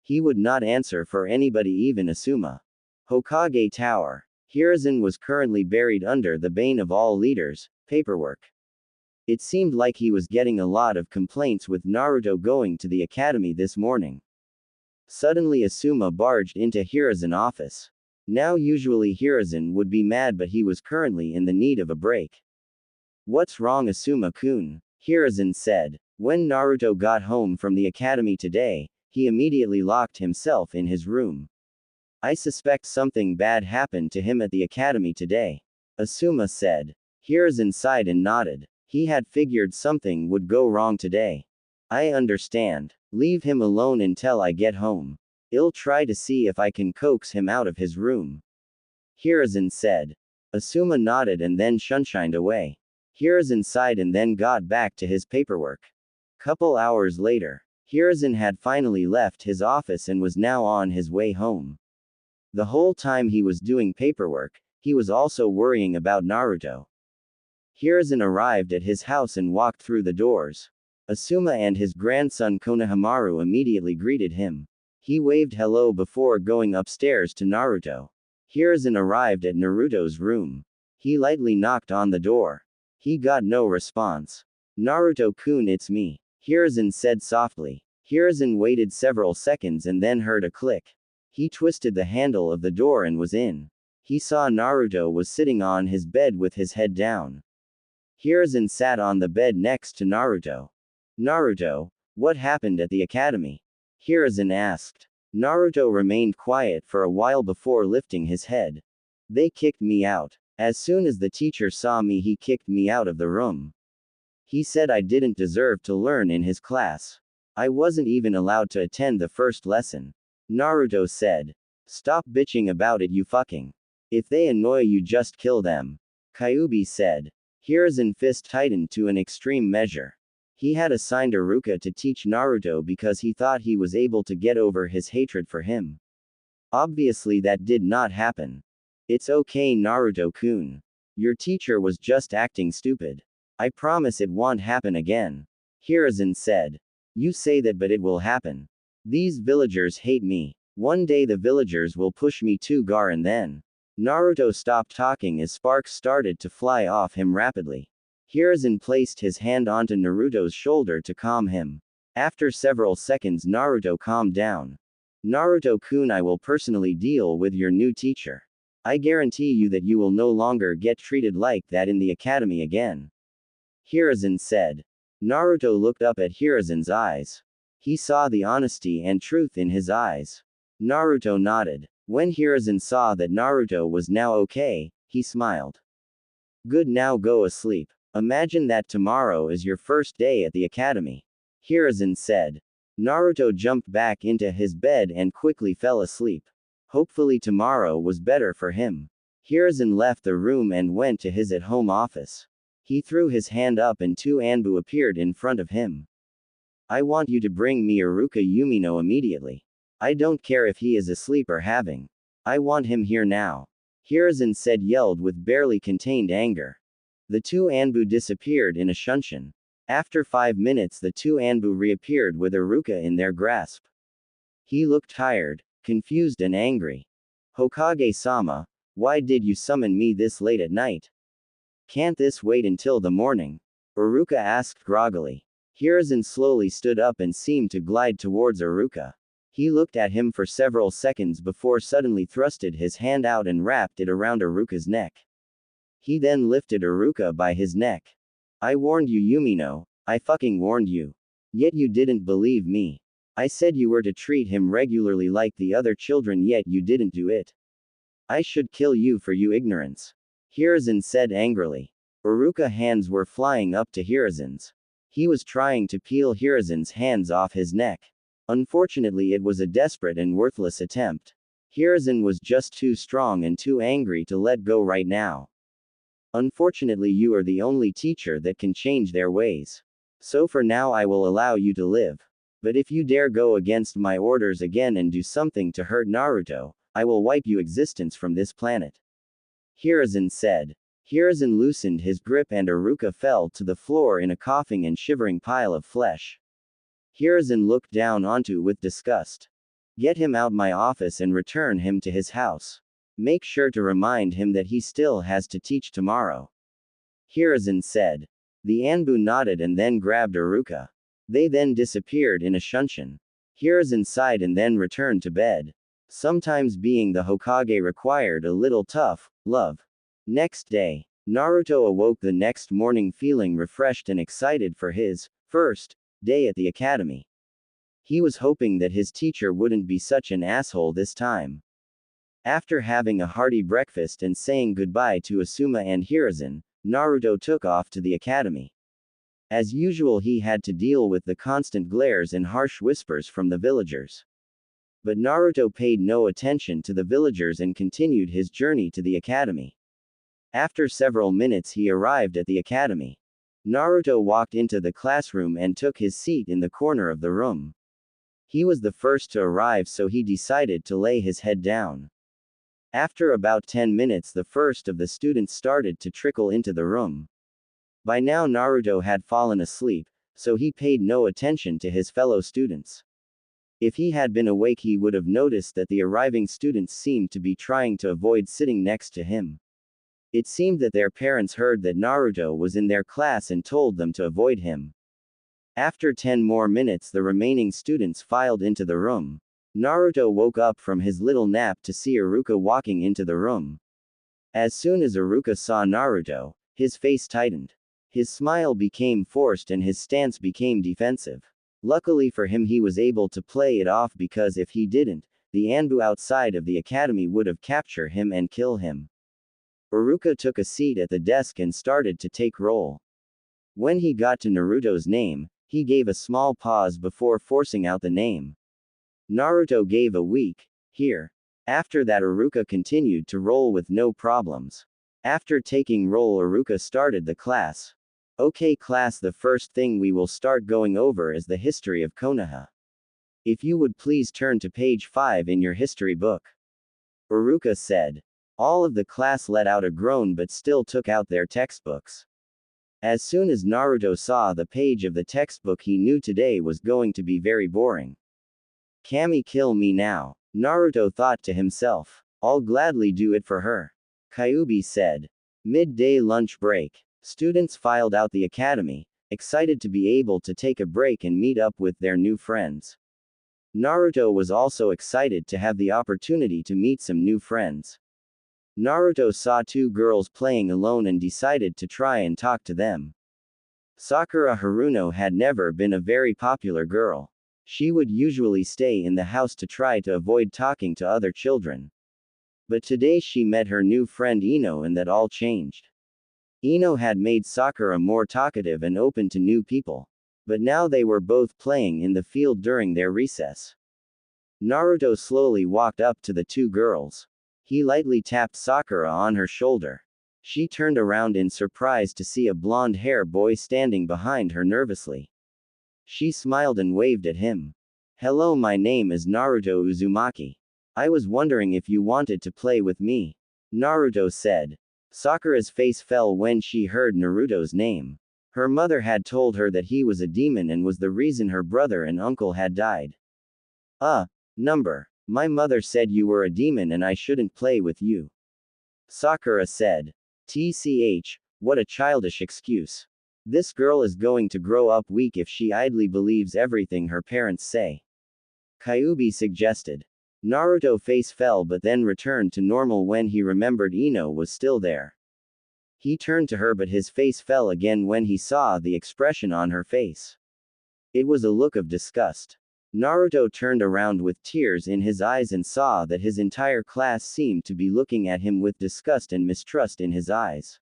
He would not answer for anybody, even Asuma. Hokage Tower. Hiruzen was currently buried under the bane of all leaders, paperwork. It seemed like he was getting a lot of complaints with Naruto going to the academy this morning. Suddenly Asuma barged into Hiruzen's office. Now usually Hiruzen would be mad, but he was currently in the need of a break. What's wrong, Asuma-kun? Hiruzen said. When Naruto got home from the academy today, he immediately locked himself in his room. I suspect something bad happened to him at the academy today. Asuma said. Hiruzen sighed and nodded. He had figured something would go wrong today. I understand. Leave him alone until I get home. I'll try to see if I can coax him out of his room. Hiruzen said. Asuma nodded and then shunshined away. Hiruzen sighed and then got back to his paperwork. Couple hours later, Hiruzen had finally left his office and was now on his way home. The whole time he was doing paperwork, he was also worrying about Naruto. Hiruzen arrived at his house and walked through the doors. Asuma and his grandson Konohamaru immediately greeted him. He waved hello before going upstairs to Naruto. Hiruzen arrived at Naruto's room. He lightly knocked on the door. He got no response. Naruto-kun, it's me, Hiruzen said softly. Hiruzen waited several seconds and then heard a click. He twisted the handle of the door and was in. He saw Naruto was sitting on his bed with his head down. Hiruzen sat on the bed next to Naruto. Naruto, what happened at the academy? Hiruzen asked. Naruto remained quiet for a while before lifting his head. They kicked me out. As soon as the teacher saw me, he kicked me out of the room. He said I didn't deserve to learn in his class. I wasn't even allowed to attend the first lesson. Naruto said. Stop bitching about it, you fucking. If they annoy you, just kill them. Kyuubi said. Hiruzen's fist tightened to an extreme measure. He had assigned Iruka to teach Naruto because he thought he was able to get over his hatred for him. Obviously that did not happen. It's okay, Naruto-kun. Your teacher was just acting stupid. I promise it won't happen again. Hiruzen said. You say that, but it will happen. These villagers hate me. One day the villagers will push me to Gar and then. Naruto stopped talking as sparks started to fly off him rapidly. Hiruzen placed his hand onto Naruto's shoulder to calm him. After several seconds, Naruto calmed down. Naruto-kun, I will personally deal with your new teacher. I guarantee you that you will no longer get treated like that in the academy again. Hiruzen said. Naruto looked up at Hiruzen's eyes. He saw the honesty and truth in his eyes. Naruto nodded. When Hiruzen saw that Naruto was now okay, he smiled. Good, now go asleep. Imagine that tomorrow is your first day at the academy. Hiruzen said. Naruto jumped back into his bed and quickly fell asleep. Hopefully tomorrow was better for him. Hiruzen left the room and went to his at-home office. He threw his hand up and two Anbu appeared in front of him. I want you to bring me Iruka Yumino immediately. I don't care if he is asleep or having. I want him here now. Hiruzen said, yelled with barely contained anger. The two Anbu disappeared in a shunshin. After 5 minutes the two Anbu reappeared with Iruka in their grasp. He looked tired, confused and angry. Hokage-sama, why did you summon me this late at night? Can't this wait until the morning? Iruka asked groggily. Hiruzen slowly stood up and seemed to glide towards Iruka. He looked at him for several seconds before suddenly thrusted his hand out and wrapped it around Iruka's neck. He then lifted Iruka by his neck. I warned you, Yumino. I fucking warned you. Yet you didn't believe me. I said you were to treat him regularly like the other children, yet you didn't do it. I should kill you for your ignorance. Hiruzen said angrily. Iruka's hands were flying up to Hiruzen's. He was trying to peel Hiruzen's hands off his neck. Unfortunately, it was a desperate and worthless attempt. Hiruzen was just too strong and too angry to let go right now. Unfortunately, you are the only teacher that can change their ways. So for now I will allow you to live. But if you dare go against my orders again and do something to hurt Naruto, I will wipe your existence from this planet. Hiruzen said. Hiruzen loosened his grip and Iruka fell to the floor in a coughing and shivering pile of flesh. Hiruzen looked down onto with disgust. Get him out my office and return him to his house. Make sure to remind him that he still has to teach tomorrow. Hiruzen said. The Anbu nodded and then grabbed Iruka. They then disappeared in a shunshin. Hiruzen sighed and then returned to bed. Sometimes being the Hokage required a little tough love. Next day, Naruto awoke the next morning feeling refreshed and excited for his first day at the academy. He was hoping that his teacher wouldn't be such an asshole this time. After having a hearty breakfast and saying goodbye to Asuma and Hiruzen, Naruto took off to the academy. As usual, he had to deal with the constant glares and harsh whispers from the villagers. But Naruto paid no attention to the villagers and continued his journey to the academy. After several minutes he arrived at the academy. Naruto walked into the classroom and took his seat in the corner of the room. He was the first to arrive, so he decided to lay his head down. After about 10 minutes the first of the students started to trickle into the room. By now Naruto had fallen asleep, so he paid no attention to his fellow students. If he had been awake he would have noticed that the arriving students seemed to be trying to avoid sitting next to him. It seemed that their parents heard that Naruto was in their class and told them to avoid him. After 10 more minutes the remaining students filed into the room. Naruto woke up from his little nap to see Iruka walking into the room. As soon as Iruka saw Naruto, his face tightened. His smile became forced and his stance became defensive. Luckily for him he was able to play it off, because if he didn't, the Anbu outside of the academy would have captured him and kill him. Iruka took a seat at the desk and started to take roll. When he got to Naruto's name, he gave a small pause before forcing out the name. Naruto gave a weak here. After that Iruka continued to roll with no problems. After taking roll Iruka started the class. Okay class, the first thing we will start going over is the history of Konoha. If you would please turn to page 5 in your history book. Iruka said. All of the class let out a groan but still took out their textbooks. As soon as Naruto saw the page of the textbook he knew today was going to be very boring. Kami kill me now, Naruto thought to himself. I'll gladly do it for her. Kyuubi said. Midday lunch break. Students filed out the academy, excited to be able to take a break and meet up with their new friends. Naruto was also excited to have the opportunity to meet some new friends. Naruto saw 2 girls playing alone and decided to try and talk to them. Sakura Haruno had never been a very popular girl. She would usually stay in the house to try to avoid talking to other children. But today she met her new friend Ino and that all changed. Ino had made Sakura more talkative and open to new people. But now they were both playing in the field during their recess. Naruto slowly walked up to the 2 girls. He lightly tapped Sakura on her shoulder. She turned around in surprise to see a blonde-haired boy standing behind her nervously. She smiled and waved at him. Hello, my name is Naruto Uzumaki. I was wondering if you wanted to play with me. Naruto said. Sakura's face fell when she heard Naruto's name. Her mother had told her that he was a demon and was the reason her brother and uncle had died. Number. My mother said you were a demon and I shouldn't play with you. Sakura said. Tch, what a childish excuse. This girl is going to grow up weak if she idly believes everything her parents say. Kyuubi suggested. Naruto's face fell but then returned to normal when he remembered Ino was still there. He turned to her but his face fell again when he saw the expression on her face. It was a look of disgust. Naruto turned around with tears in his eyes and saw that his entire class seemed to be looking at him with disgust and mistrust in his eyes.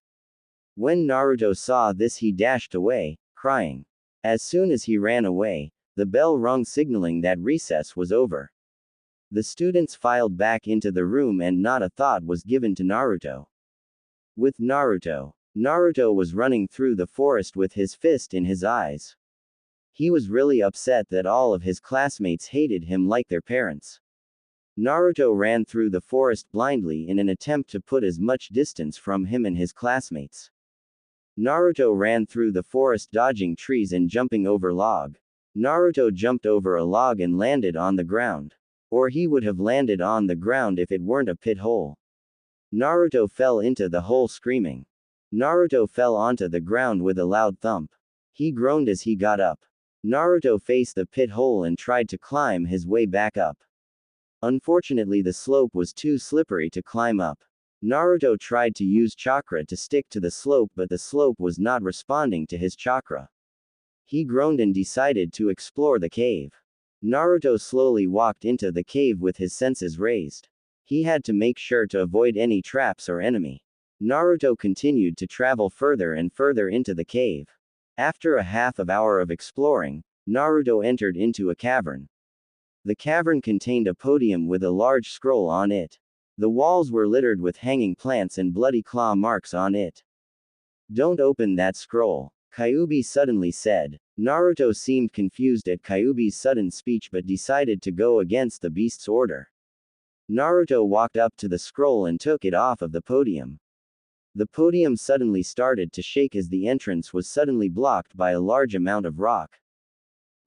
When Naruto saw this he dashed away, crying. As soon as he ran away, the bell rung signaling that recess was over. The students filed back into the room and not a thought was given to Naruto. With Naruto was running through the forest with his fist in his eyes. He was really upset that all of his classmates hated him like their parents. Naruto ran through the forest blindly in an attempt to put as much distance from him and his classmates. Naruto ran through the forest dodging trees and jumping over log. Naruto jumped over a log and landed on the ground. Or he would have landed on the ground if it weren't a pit hole. Naruto fell into the hole screaming. Naruto fell onto the ground with a loud thump. He groaned as he got up. Naruto faced the pit hole and tried to climb his way back up. Unfortunately, the slope was too slippery to climb up. Naruto tried to use chakra to stick to the slope but the slope was not responding to his chakra. He groaned and decided to explore the cave. Naruto slowly walked into the cave with his senses raised. He had to make sure to avoid any traps or enemy. Naruto continued to travel further and further into the cave. After a half of hour of exploring, Naruto entered into a cavern. The cavern contained a podium with a large scroll on it. The walls were littered with hanging plants and bloody claw marks on it. Don't open that scroll, Kyuubi suddenly said. Naruto seemed confused at Kyuubi's sudden speech but decided to go against the beast's order. Naruto walked up to the scroll and took it off of the podium. The podium suddenly started to shake as the entrance was suddenly blocked by a large amount of rock.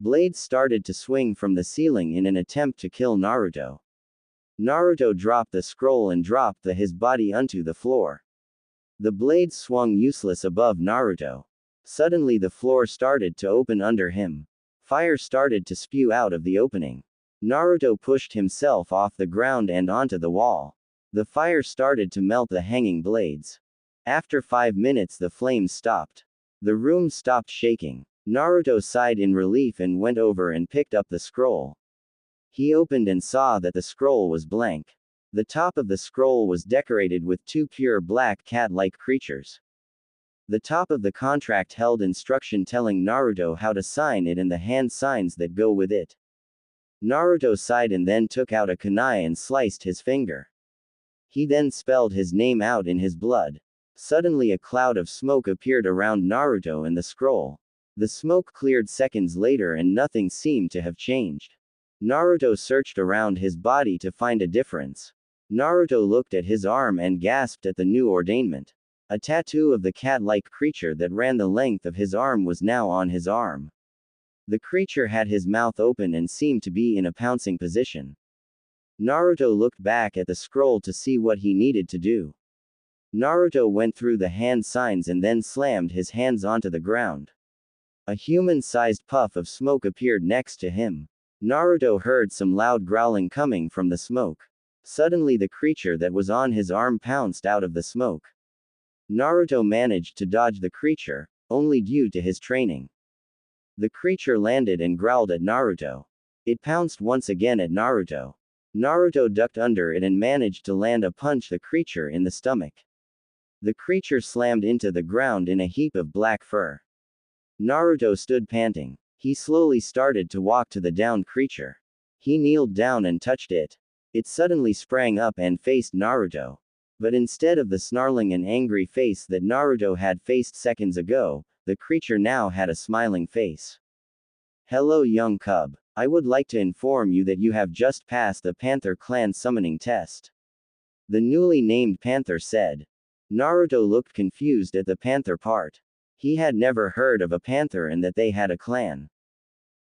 Blades started to swing from the ceiling in an attempt to kill Naruto. Naruto dropped the scroll and dropped his body onto the floor. The blades swung useless above Naruto. Suddenly the floor started to open under him. Fire started to spew out of the opening. Naruto pushed himself off the ground and onto the wall. The fire started to melt the hanging blades. After 5 minutes the flames stopped. The room stopped shaking. Naruto sighed in relief and went over and picked up the scroll. He opened and saw that the scroll was blank. The top of the scroll was decorated with 2 pure black cat-like creatures. The top of the contract held instruction telling Naruto how to sign it and the hand signs that go with it. Naruto sighed and then took out a kunai and sliced his finger. He then spelled his name out in his blood. Suddenly a cloud of smoke appeared around Naruto and the scroll. The smoke cleared seconds later and nothing seemed to have changed. Naruto searched around his body to find a difference. Naruto looked at his arm and gasped at the new ornament. A tattoo of the cat-like creature that ran the length of his arm was now on his arm. The creature had his mouth open and seemed to be in a pouncing position. Naruto looked back at the scroll to see what he needed to do. Naruto went through the hand signs and then slammed his hands onto the ground. A human-sized puff of smoke appeared next to him. Naruto heard some loud growling coming from the smoke. Suddenly the creature that was on his arm pounced out of the smoke. Naruto managed to dodge the creature, only due to his training. The creature landed and growled at Naruto. It pounced once again at Naruto. Naruto ducked under it and managed to land a punch the creature in the stomach. The creature slammed into the ground in a heap of black fur. Naruto stood panting. He slowly started to walk to the downed creature. He kneeled down and touched it. It suddenly sprang up and faced Naruto. But instead of the snarling and angry face that Naruto had faced seconds ago, the creature now had a smiling face. Hello young cub. I would like to inform you that you have just passed the Panther Clan summoning test. The newly named Panther said. Naruto looked confused at the Panther part. He had never heard of a Panther and that they had a clan.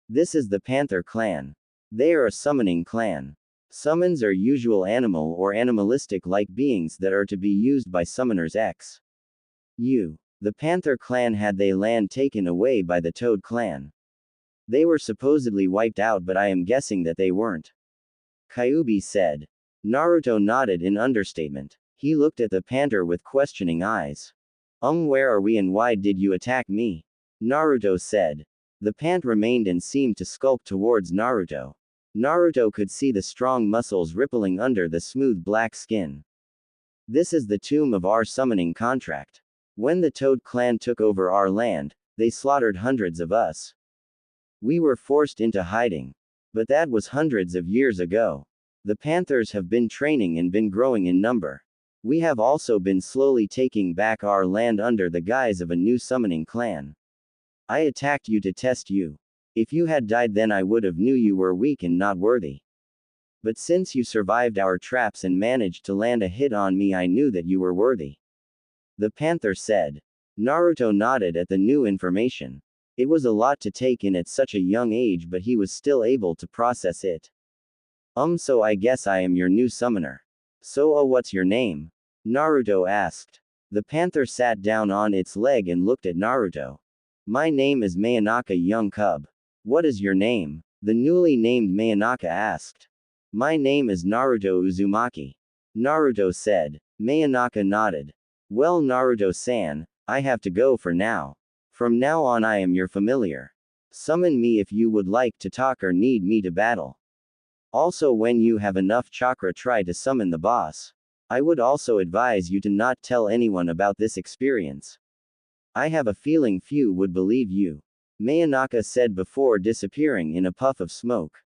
This is the Panther Clan. They are a summoning clan. Summons are usual animal or animalistic-like beings that are to be used by summoners X. U. The Panther clan had their land taken away by the Toad clan. They were supposedly wiped out, but I am guessing that they weren't. Kyuubi said. Naruto nodded in understatement. He looked at the Panther with questioning eyes. Where are we and why did you attack me? Naruto said. The Panther remained and seemed to skulk towards Naruto. Naruto could see the strong muscles rippling under the smooth black skin. This is the tomb of our summoning contract. When the Toad clan took over our land, they slaughtered hundreds of us. We were forced into hiding. But that was hundreds of years ago. The Panthers have been training and been growing in number. We have also been slowly taking back our land under the guise of a new summoning clan. I attacked you to test you. If you had died, then I would have knew you were weak and not worthy. But since you survived our traps and managed to land a hit on me, I knew that you were worthy. The Panther said. Naruto nodded at the new information. It was a lot to take in at such a young age, but he was still able to process it. So I guess I am your new summoner. So what's your name? Naruto asked. The Panther sat down on its leg and looked at Naruto. My name is Mayanaka, young cub. What is your name? The newly named Mayanaka asked. My name is Naruto Uzumaki. Naruto said. Mayanaka nodded. Well, Naruto-san, I have to go for now. From now on I am your familiar. Summon me if you would like to talk or need me to battle. Also, when you have enough chakra, try to summon the boss. I would also advise you to not tell anyone about this experience. I have a feeling few would believe you. Mayanaka said before disappearing in a puff of smoke.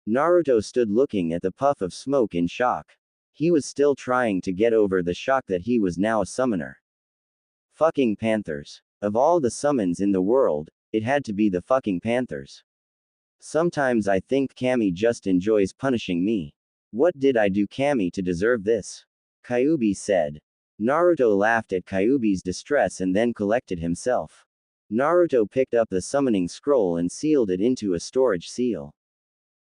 Naruto stood looking at the puff of smoke in shock. He was still trying to get over the shock that he was now a summoner. Fucking Panthers. Of all the summons in the world, it had to be the fucking Panthers. Sometimes I think Kami just enjoys punishing me. What did I do, Kami, to deserve this? Kyuubi said. Naruto laughed at Kyuubi's distress and then collected himself. Naruto picked up the summoning scroll and sealed it into a storage seal.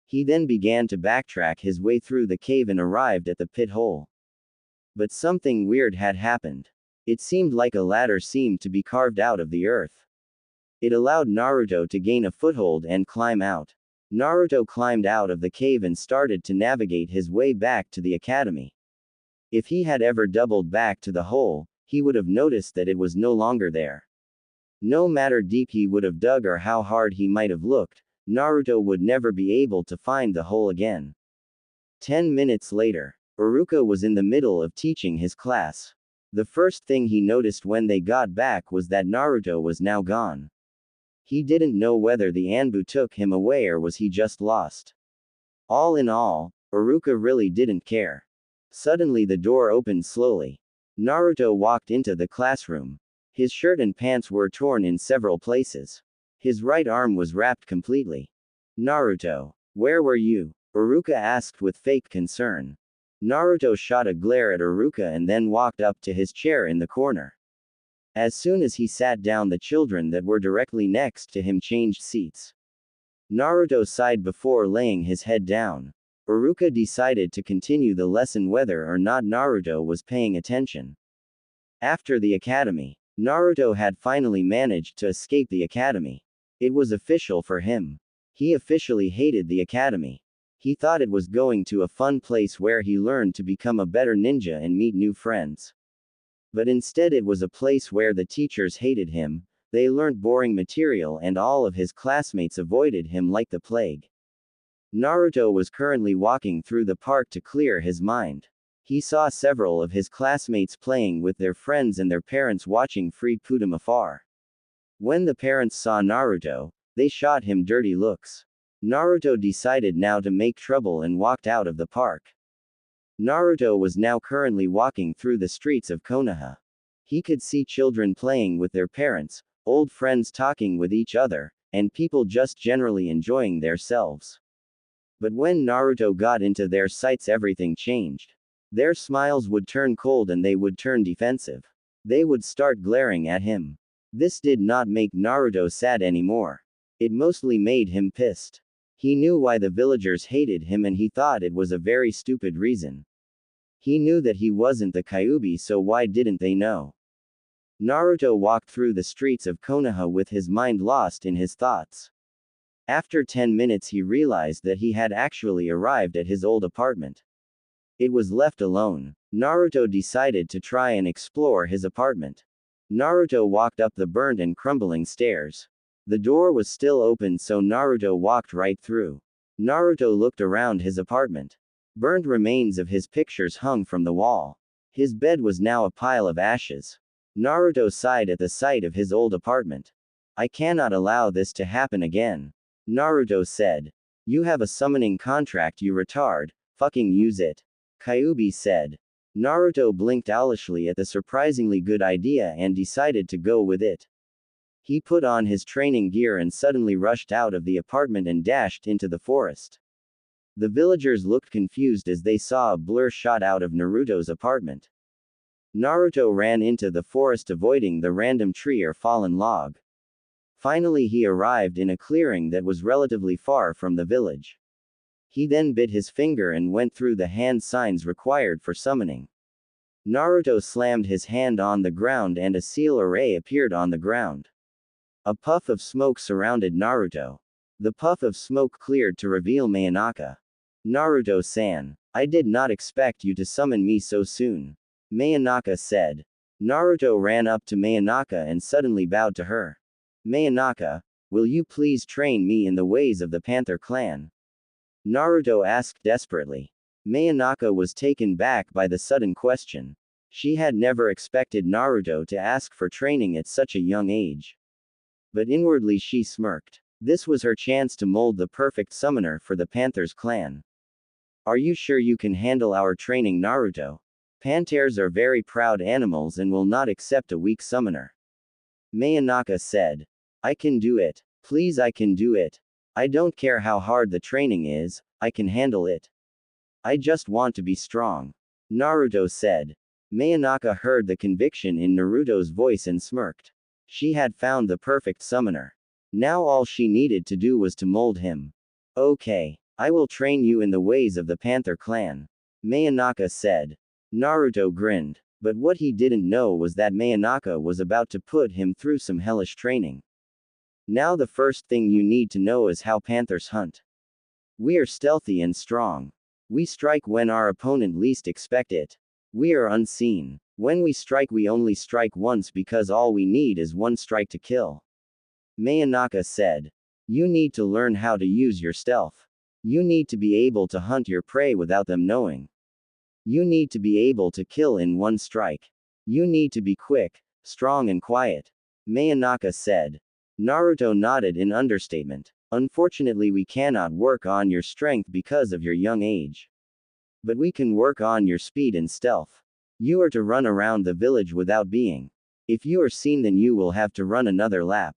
He then began to backtrack his way through the cave and arrived at the pit hole. But something weird had happened. It seemed like a ladder seemed to be carved out of the earth. It allowed Naruto to gain a foothold and climb out. Naruto climbed out of the cave and started to navigate his way back to the academy. If he had ever doubled back to the hole, he would have noticed that it was no longer there. No matter deep he would have dug or how hard he might have looked, Naruto would never be able to find the hole again. 10 minutes later, Iruka was in the middle of teaching his class. The first thing he noticed when they got back was that Naruto was now gone. He didn't know whether the Anbu took him away or was he just lost. All in all, Iruka really didn't care. Suddenly the door opened slowly. Naruto walked into the classroom. His shirt and pants were torn in several places. His right arm was wrapped completely. Naruto, where were you? Iruka asked with fake concern. Naruto shot a glare at Iruka and then walked up to his chair in the corner. As soon as he sat down, the children that were directly next to him changed seats. Naruto sighed before laying his head down. Iruka decided to continue the lesson whether or not Naruto was paying attention. After the academy, Naruto had finally managed to escape the academy. It was official for him. He officially hated the academy. He thought it was going to a fun place where he learned to become a better ninja and meet new friends. But instead it was a place where the teachers hated him, they learned boring material and all of his classmates avoided him like the plague. Naruto was currently walking through the park to clear his mind. He saw several of his classmates playing with their friends and their parents watching free Pudum afar. When the parents saw Naruto, they shot him dirty looks. Naruto decided now to make trouble and walked out of the park. Naruto was now currently walking through the streets of Konoha. He could see children playing with their parents, old friends talking with each other, and people just generally enjoying themselves. But when Naruto got into their sights, everything changed. Their smiles would turn cold and they would turn defensive. They would start glaring at him. This did not make Naruto sad anymore. It mostly made him pissed. He knew why the villagers hated him and he thought it was a very stupid reason. He knew that he wasn't the Kyuubi, so why didn't they know? Naruto walked through the streets of Konoha with his mind lost in his thoughts. After 10 minutes he realized that he had actually arrived at his old apartment. It was left alone. Naruto decided to try and explore his apartment. Naruto walked up the burnt and crumbling stairs. The door was still open, so Naruto walked right through. Naruto looked around his apartment. Burnt remains of his pictures hung from the wall. His bed was now a pile of ashes. Naruto sighed at the sight of his old apartment. I cannot allow this to happen again. Naruto said. You have a summoning contract, you retard. Fucking use it. Kyuubi said. Naruto blinked owlishly at the surprisingly good idea and decided to go with it. He put on his training gear and suddenly rushed out of the apartment and dashed into the forest. The villagers looked confused as they saw a blur shot out of Naruto's apartment. Naruto ran into the forest, avoiding the random tree or fallen log. Finally he arrived in a clearing that was relatively far from the village. He then bit his finger and went through the hand signs required for summoning. Naruto slammed his hand on the ground and a seal array appeared on the ground. A puff of smoke surrounded Naruto. The puff of smoke cleared to reveal Mayanaka. Naruto-san, I did not expect you to summon me so soon. Mayanaka said. Naruto ran up to Mayanaka and suddenly bowed to her. Mayanaka, will you please train me in the ways of the Panther clan? Naruto asked desperately. Mayanaka was taken back by the sudden question. She had never expected Naruto to ask for training at such a young age. But inwardly she smirked. This was her chance to mold the perfect summoner for the Panthers clan. Are you sure you can handle our training, Naruto? Panthers are very proud animals and will not accept a weak summoner. Mayanaka said. I can do it. Please, I can do it. I don't care how hard the training is, I can handle it. I just want to be strong. Naruto said. Mayanaka heard the conviction in Naruto's voice and smirked. She had found the perfect summoner. Now all she needed to do was to mold him. Okay. I will train you in the ways of the Panther clan. Mayanaka said. Naruto grinned. But what he didn't know was that Mayanaka was about to put him through some hellish training. Now the first thing you need to know is how panthers hunt. We are stealthy and strong. We strike when our opponent least expect it. We are unseen. When we strike, we only strike once because all we need is one strike to kill. Mayanaka said. You need to learn how to use your stealth. You need to be able to hunt your prey without them knowing. You need to be able to kill in one strike. You need to be quick, strong and quiet. Mayanaka said. Naruto nodded in understatement. Unfortunately, we cannot work on your strength because of your young age. But we can work on your speed and stealth. You are to run around the village without being. If you are seen, then you will have to run another lap.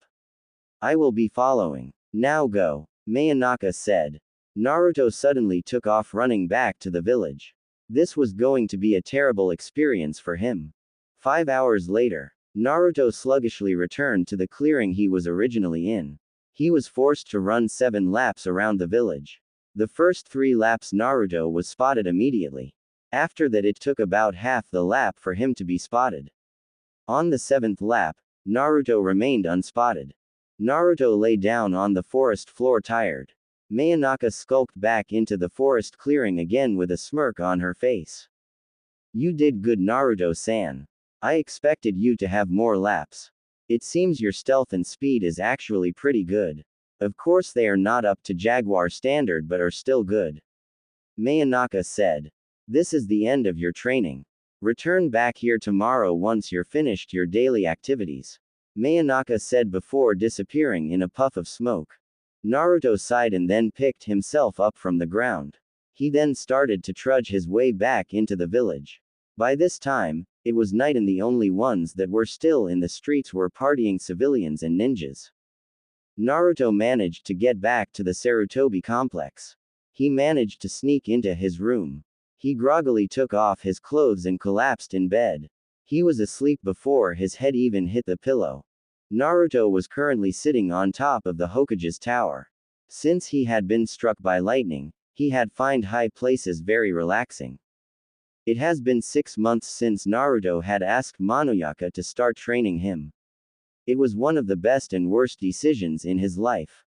I will be following. Now go, Mayanaka said. Naruto suddenly took off running back to the village. This was going to be a terrible experience for him. 5 hours later, Naruto sluggishly returned to the clearing he was originally in. He was forced to run 7 laps around the village. The first 3 laps Naruto was spotted immediately. After that it took about half the lap for him to be spotted. On the 7th lap, Naruto remained unspotted. Naruto lay down on the forest floor tired. Mayanaka skulked back into the forest clearing again with a smirk on her face. You did good, Naruto-san. I expected you to have more laps. It seems your stealth and speed is actually pretty good. Of course they are not up to Jaguar standard but are still good. Mayanaka said. This is the end of your training. Return back here tomorrow once you're finished your daily activities. Mayanaka said before disappearing in a puff of smoke. Naruto sighed and then picked himself up from the ground. He then started to trudge his way back into the village. By this time, it was night and the only ones that were still in the streets were partying civilians and ninjas. Naruto managed to get back to the Sarutobi complex. He managed to sneak into his room. He groggily took off his clothes and collapsed in bed. He was asleep before his head even hit the pillow. Naruto was currently sitting on top of the Hokage's tower. Since he had been struck by lightning, he had found high places very relaxing. It has been 6 months since Naruto had asked Monoyaka to start training him. It was one of the best and worst decisions in his life.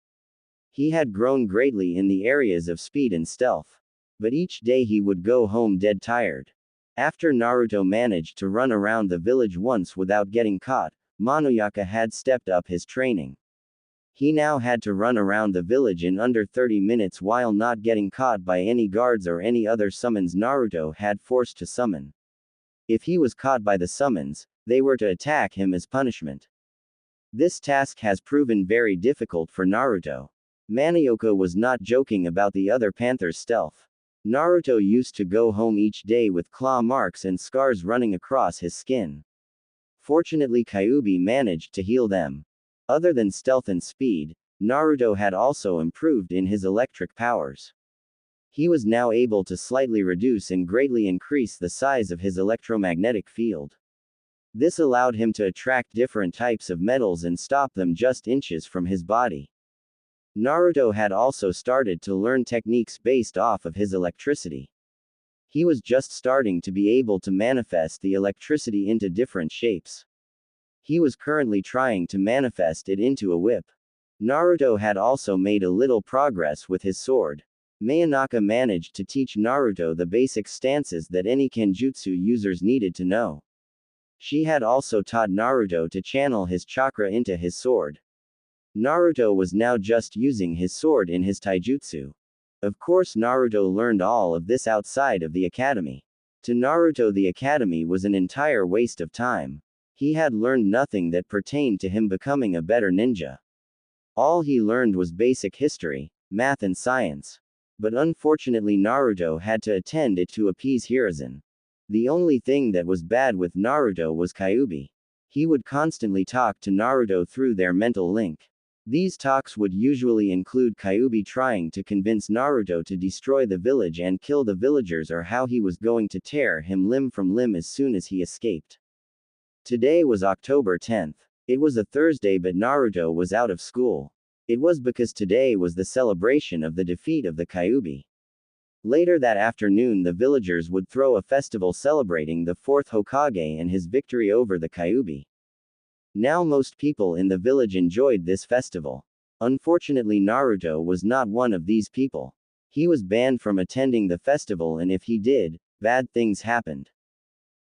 He had grown greatly in the areas of speed and stealth. But each day he would go home dead tired. After Naruto managed to run around the village once without getting caught, Monoyaka had stepped up his training. He now had to run around the village in under 30 minutes while not getting caught by any guards or any other summons Naruto had forced to summon. If he was caught by the summons, they were to attack him as punishment. This task has proven very difficult for Naruto. Monoyaka was not joking about the other panther's stealth. Naruto used to go home each day with claw marks and scars running across his skin. Fortunately, Kyuubi managed to heal them. Other than stealth and speed, Naruto had also improved in his electric powers. He was now able to slightly reduce and greatly increase the size of his electromagnetic field. This allowed him to attract different types of metals and stop them just inches from his body. Naruto had also started to learn techniques based off of his electricity. He was just starting to be able to manifest the electricity into different shapes. He was currently trying to manifest it into a whip. Naruto had also made a little progress with his sword. Monoyaka managed to teach Naruto the basic stances that any kenjutsu users needed to know. She had also taught Naruto to channel his chakra into his sword. Naruto was now just using his sword in his taijutsu. Of course, Naruto learned all of this outside of the academy. To Naruto, the academy was an entire waste of time. He had learned nothing that pertained to him becoming a better ninja. All he learned was basic history, math and science. But unfortunately Naruto had to attend it to appease Hiruzen. The only thing that was bad with Naruto was Kyuubi. He would constantly talk to Naruto through their mental link. These talks would usually include Kyuubi trying to convince Naruto to destroy the village and kill the villagers, or how he was going to tear him limb from limb as soon as he escaped. Today was October 10th. It was a Thursday, but Naruto was out of school. It was because today was the celebration of the defeat of the Kyuubi. Later that afternoon, the villagers would throw a festival celebrating the 4th Hokage and his victory over the Kyuubi. Now most people in the village enjoyed this festival. Unfortunately, Naruto was not one of these people. He was banned from attending the festival, and if he did, bad things happened.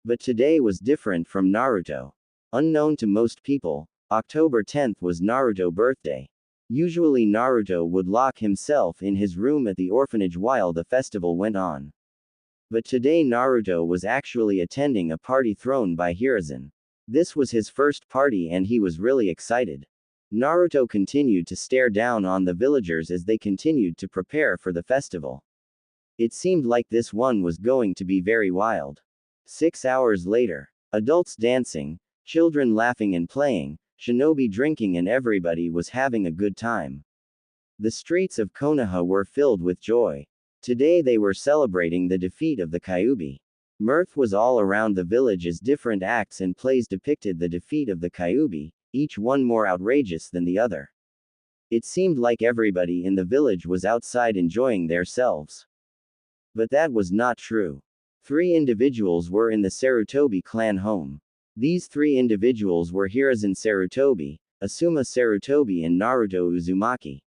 But today was different from Naruto. Unknown to most people, October 10th was Naruto's birthday. Usually Naruto would lock himself in his room at the orphanage while the festival went on. But today Naruto was actually attending a party thrown by Hiruzen. This was his first party and he was really excited. Naruto continued to stare down on the villagers as they continued to prepare for the festival. It seemed like this one was going to be very wild. 6 hours later, adults dancing, children laughing and playing, shinobi drinking, and everybody was having a good time. The streets of Konoha were filled with joy. Today they were celebrating the defeat of the Kyuubi. Mirth was all around the village as different acts and plays depicted the defeat of the Kyuubi, each one more outrageous than the other. It seemed like everybody in the village was outside enjoying themselves. But that was not true. 3 individuals were in the Sarutobi clan home. These 3 individuals were Hiruzen Sarutobi, Asuma Sarutobi, and Naruto Uzumaki.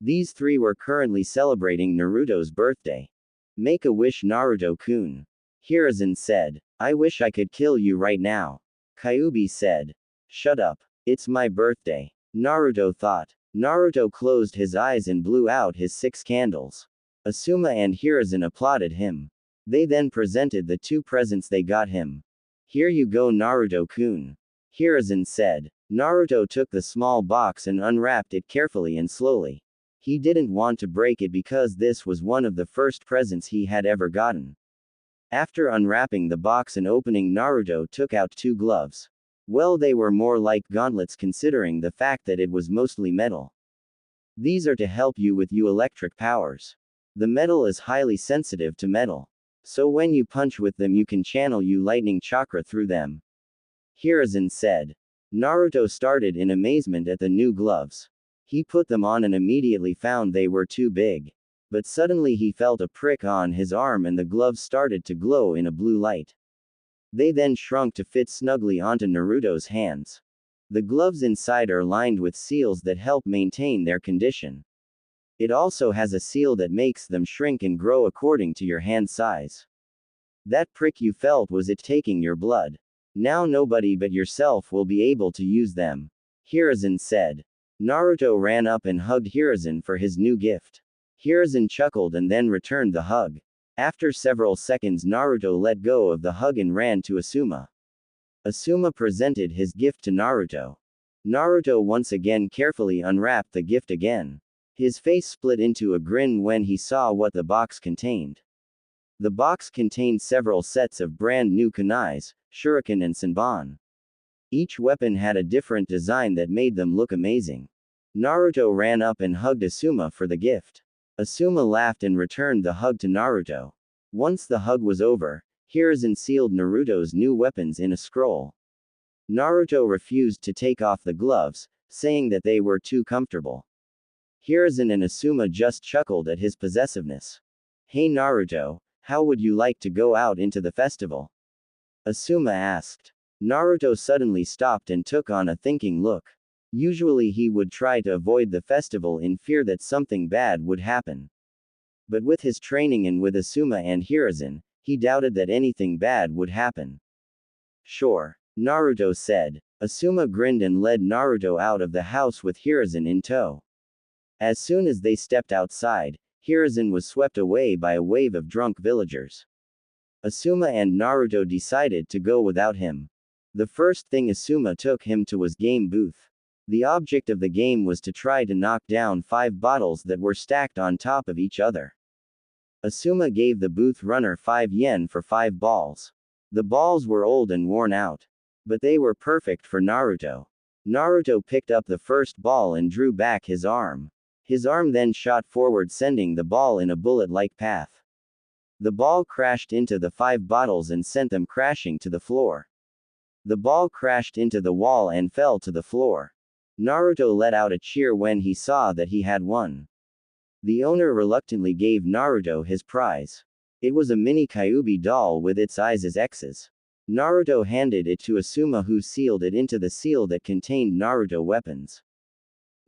These 3 were currently celebrating Naruto's birthday. Make a wish, Naruto-kun. Hiruzen said. I wish I could kill you right now. Kyuubi said. Shut up. It's my birthday. Naruto thought. Naruto closed his eyes and blew out his 6 candles. Asuma and Hiruzen applauded him. They then presented the 2 presents they got him. Here you go, Naruto-kun. Hiruzen said. Naruto took the small box and unwrapped it carefully and slowly. He didn't want to break it because this was one of the first presents he had ever gotten. After unwrapping the box and opening, Naruto took out 2 gloves. Well, they were more like gauntlets considering the fact that it was mostly metal. These are to help you with your electric powers. The metal is highly sensitive to metal. So when you punch with them you can channel your lightning chakra through them. Hiruzen said. Naruto started in amazement at the new gloves. He put them on and immediately found they were too big. But suddenly he felt a prick on his arm and the gloves started to glow in a blue light. They then shrunk to fit snugly onto Naruto's hands. The gloves inside are lined with seals that help maintain their condition. It also has a seal that makes them shrink and grow according to your hand size. That prick you felt was it taking your blood. Now nobody but yourself will be able to use them, Hiruzen said. Naruto ran up and hugged Hiruzen for his new gift. Hiruzen chuckled and then returned the hug. After several seconds Naruto let go of the hug and ran to Asuma. Asuma presented his gift to Naruto. Naruto once again carefully unwrapped the gift again. His face split into a grin when he saw what the box contained. The box contained several sets of brand new kunais, shuriken and senbon. Each weapon had a different design that made them look amazing. Naruto ran up and hugged Asuma for the gift. Asuma laughed and returned the hug to Naruto. Once the hug was over, Hiruzen sealed Naruto's new weapons in a scroll. Naruto refused to take off the gloves, saying that they were too comfortable. Hiruzen and Asuma just chuckled at his possessiveness. Hey Naruto, how would you like to go out into the festival? Asuma asked. Naruto suddenly stopped and took on a thinking look. Usually he would try to avoid the festival in fear that something bad would happen. But with his training and with Asuma and Hiruzen, he doubted that anything bad would happen. Sure, Naruto said. Asuma grinned and led Naruto out of the house with Hiruzen in tow. As soon as they stepped outside, Hiruzen was swept away by a wave of drunk villagers. Asuma and Naruto decided to go without him. The first thing Asuma took him to was game booth. The object of the game was to try to knock down 5 bottles that were stacked on top of each other. Asuma gave the booth runner 5 yen for 5 balls. The balls were old and worn out. But they were perfect for Naruto. Naruto picked up the first ball and drew back his arm. His arm then shot forward sending the ball in a bullet-like path. The ball crashed into the 5 bottles and sent them crashing to the floor. The ball crashed into the wall and fell to the floor. Naruto let out a cheer when he saw that he had won. The owner reluctantly gave Naruto his prize. It was a mini Kyuubi doll with its eyes as X's. Naruto handed it to Asuma who sealed it into the seal that contained Naruto weapons.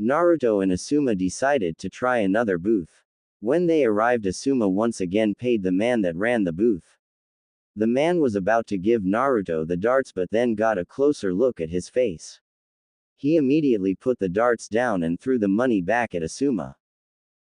Naruto and Asuma decided to try another booth. When they arrived Asuma once again paid the man that ran the booth. The man was about to give Naruto the darts but then got a closer look at his face. He immediately put the darts down and threw the money back at Asuma.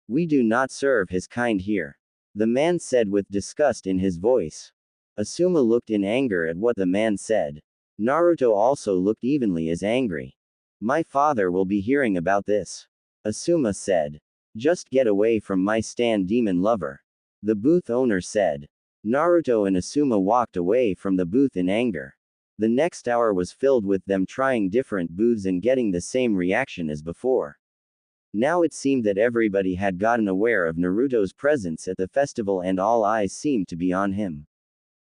We do not serve his kind here. The man said with disgust in his voice. Asuma looked in anger at what the man said. Naruto also looked evenly as angry. My father will be hearing about this. Asuma said. Just get away from my stand demon lover. The booth owner said. Naruto and Asuma walked away from the booth in anger. The next hour was filled with them trying different booths and getting the same reaction as before. Now it seemed that everybody had gotten aware of Naruto's presence at the festival and all eyes seemed to be on him.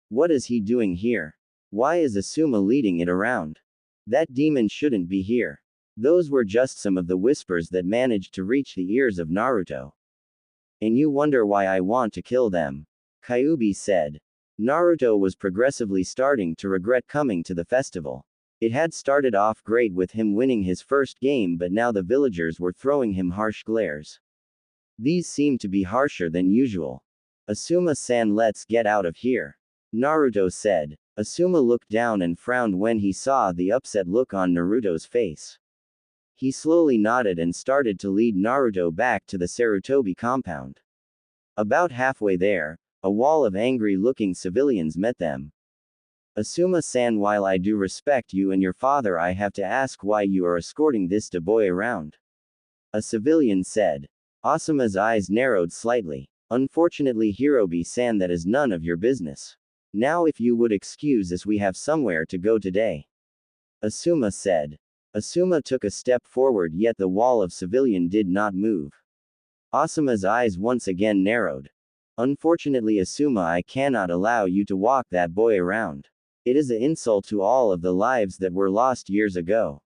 What is he doing here? Why is Asuma leading it around? That demon shouldn't be here. Those were just some of the whispers that managed to reach the ears of Naruto. And you wonder why I want to kill them. Kyuubi said. Naruto was progressively starting to regret coming to the festival. It had started off great with him winning his first game but now the villagers were throwing him harsh glares. These seemed to be harsher than usual. Asuma-san, let's get out of here. Naruto said. Asuma looked down and frowned when he saw the upset look on Naruto's face. He slowly nodded and started to lead Naruto back to the Sarutobi compound. About halfway there, a wall of angry-looking civilians met them. Asuma-san, while I do respect you and your father, I have to ask why you are escorting this boy around. A civilian said. Asuma's eyes narrowed slightly. Unfortunately, Hirobi-san, that is none of your business. Now if you would excuse us, we have somewhere to go today. Asuma said. Asuma took a step forward yet the wall of civilian did not move. Asuma's eyes once again narrowed. Unfortunately Asuma, I cannot allow you to walk that boy around. It is an insult to all of the lives that were lost years ago.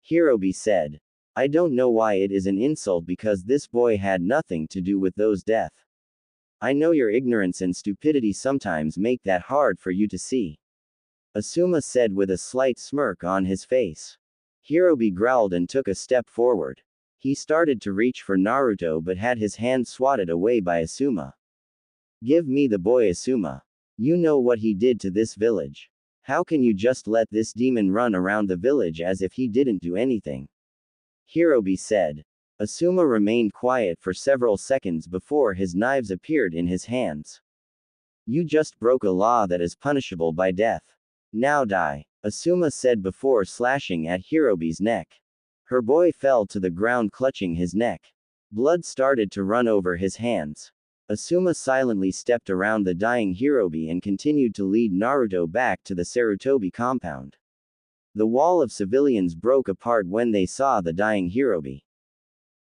Hirobi said. I don't know why it is an insult because this boy had nothing to do with those death. I know your ignorance and stupidity sometimes make that hard for you to see. Asuma said with a slight smirk on his face. Hirobi growled and took a step forward. He started to reach for Naruto but had his hand swatted away by Asuma. Give me the boy, Asuma. You know what he did to this village. How can you just let this demon run around the village as if he didn't do anything? Hirobi said. Asuma remained quiet for several seconds before his knives appeared in his hands. You just broke a law that is punishable by death. Now die, Asuma said before slashing at Hirobi's neck. Her boy fell to the ground clutching his neck. Blood started to run over his hands. Asuma silently stepped around the dying Hirobi and continued to lead Naruto back to the Sarutobi compound. The wall of civilians broke apart when they saw the dying Hirobi.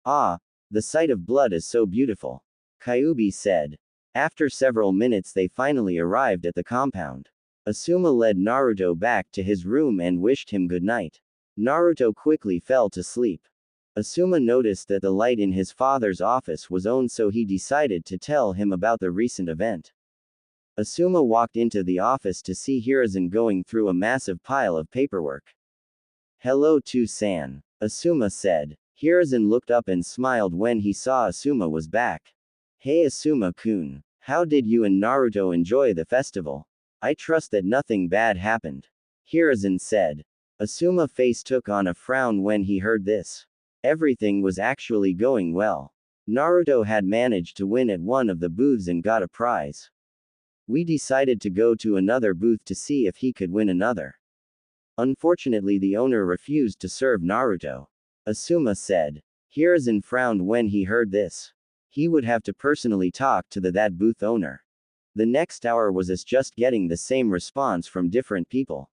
Ah, the sight of blood is so beautiful, Kyuubi said. After several minutes they finally arrived at the compound. Asuma led Naruto back to his room and wished him good night. Naruto quickly fell to sleep. Asuma noticed that the light in his father's office was on, so he decided to tell him about the recent event. Asuma walked into the office to see Hiruzen going through a massive pile of paperwork. Hello to San, Asuma said. Hiruzen looked up and smiled when he saw Asuma was back. Hey Asuma-kun, how did you and Naruto enjoy the festival? I trust that nothing bad happened. Hiruzen said. Asuma's face took on a frown when he heard this. Everything was actually going well. Naruto had managed to win at one of the booths and got a prize. We decided to go to another booth to see if he could win another. Unfortunately, the owner refused to serve Naruto. Asuma said. Hiruzen frowned when he heard this. He would have to personally talk to that booth owner. The next hour was us just getting the same response from different people.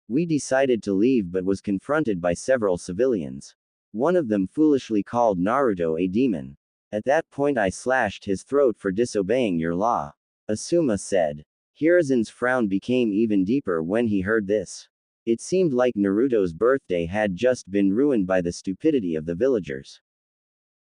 We decided to leave but was confronted by several civilians. One of them foolishly called Naruto a demon. At that point I slashed his throat for disobeying your law. Asuma said. Hiruzen's frown became even deeper when he heard this. It seemed like Naruto's birthday had just been ruined by the stupidity of the villagers.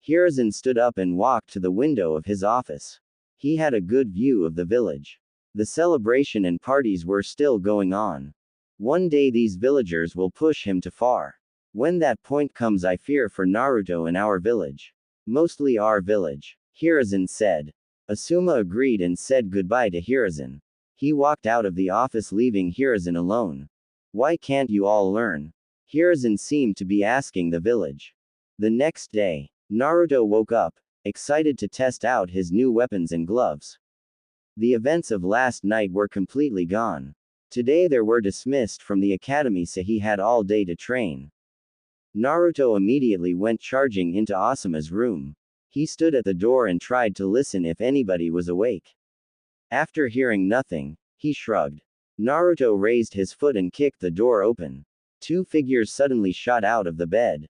Hiruzen stood up and walked to the window of his office. He had a good view of the village. The celebration and parties were still going on. One day these villagers will push him too far. When that point comes, I fear for Naruto and our village. Mostly our village, Hiruzen said. Asuma agreed and said goodbye to Hiruzen. He walked out of the office leaving Hiruzen alone. Why can't you all learn? Hiruzen seemed to be asking the village. The next day, Naruto woke up, excited to test out his new weapons and gloves. The events of last night were completely gone. Today they were dismissed from the academy, so he had all day to train. Naruto immediately went charging into Asuma's room. He stood at the door and tried to listen if anybody was awake. After hearing nothing, he shrugged. Naruto raised his foot and kicked the door open. Two figures suddenly shot out of the bed.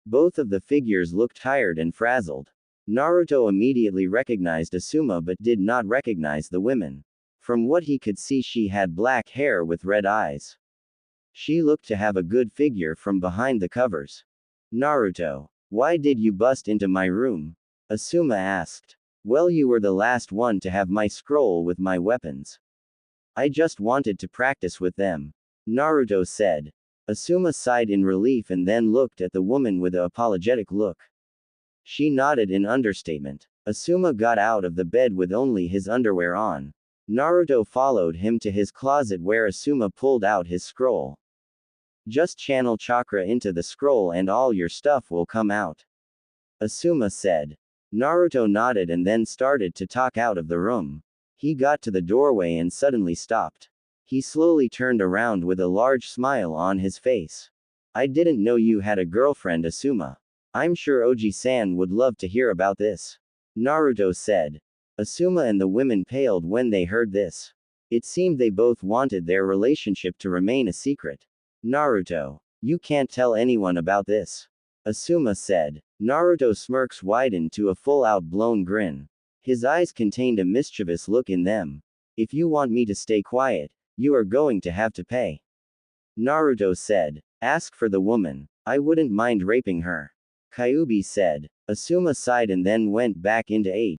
Both of the figures looked tired and frazzled. Naruto immediately recognized Asuma but did not recognize the women. From what he could see, she had black hair with red eyes. She looked to have a good figure from behind the covers. Naruto, why did you bust into my room? Asuma asked. Well, you were the last one to have my scroll with my weapons. I just wanted to practice with them. Naruto said. Asuma sighed in relief and then looked at the woman with an apologetic look. She nodded in understatement. Asuma got out of the bed with only his underwear on. Naruto followed him to his closet where Asuma pulled out his scroll. Just channel chakra into the scroll and all your stuff will come out. Asuma said. Naruto nodded and then started to talk out of the room. He got to the doorway and suddenly stopped. He slowly turned around with a large smile on his face. I didn't know you had a girlfriend, Asuma. I'm sure Oji-san would love to hear about this. Naruto said. Asuma and the women paled when they heard this. It seemed they both wanted their relationship to remain a secret. Naruto, you can't tell anyone about this. Asuma said. Naruto's smirks widened to a full-out blown grin. His eyes contained a mischievous look in them. If you want me to stay quiet, you are going to have to pay. Naruto said. Ask for the woman. I wouldn't mind raping her. Kyuubi said. Asuma sighed and then went back into 8.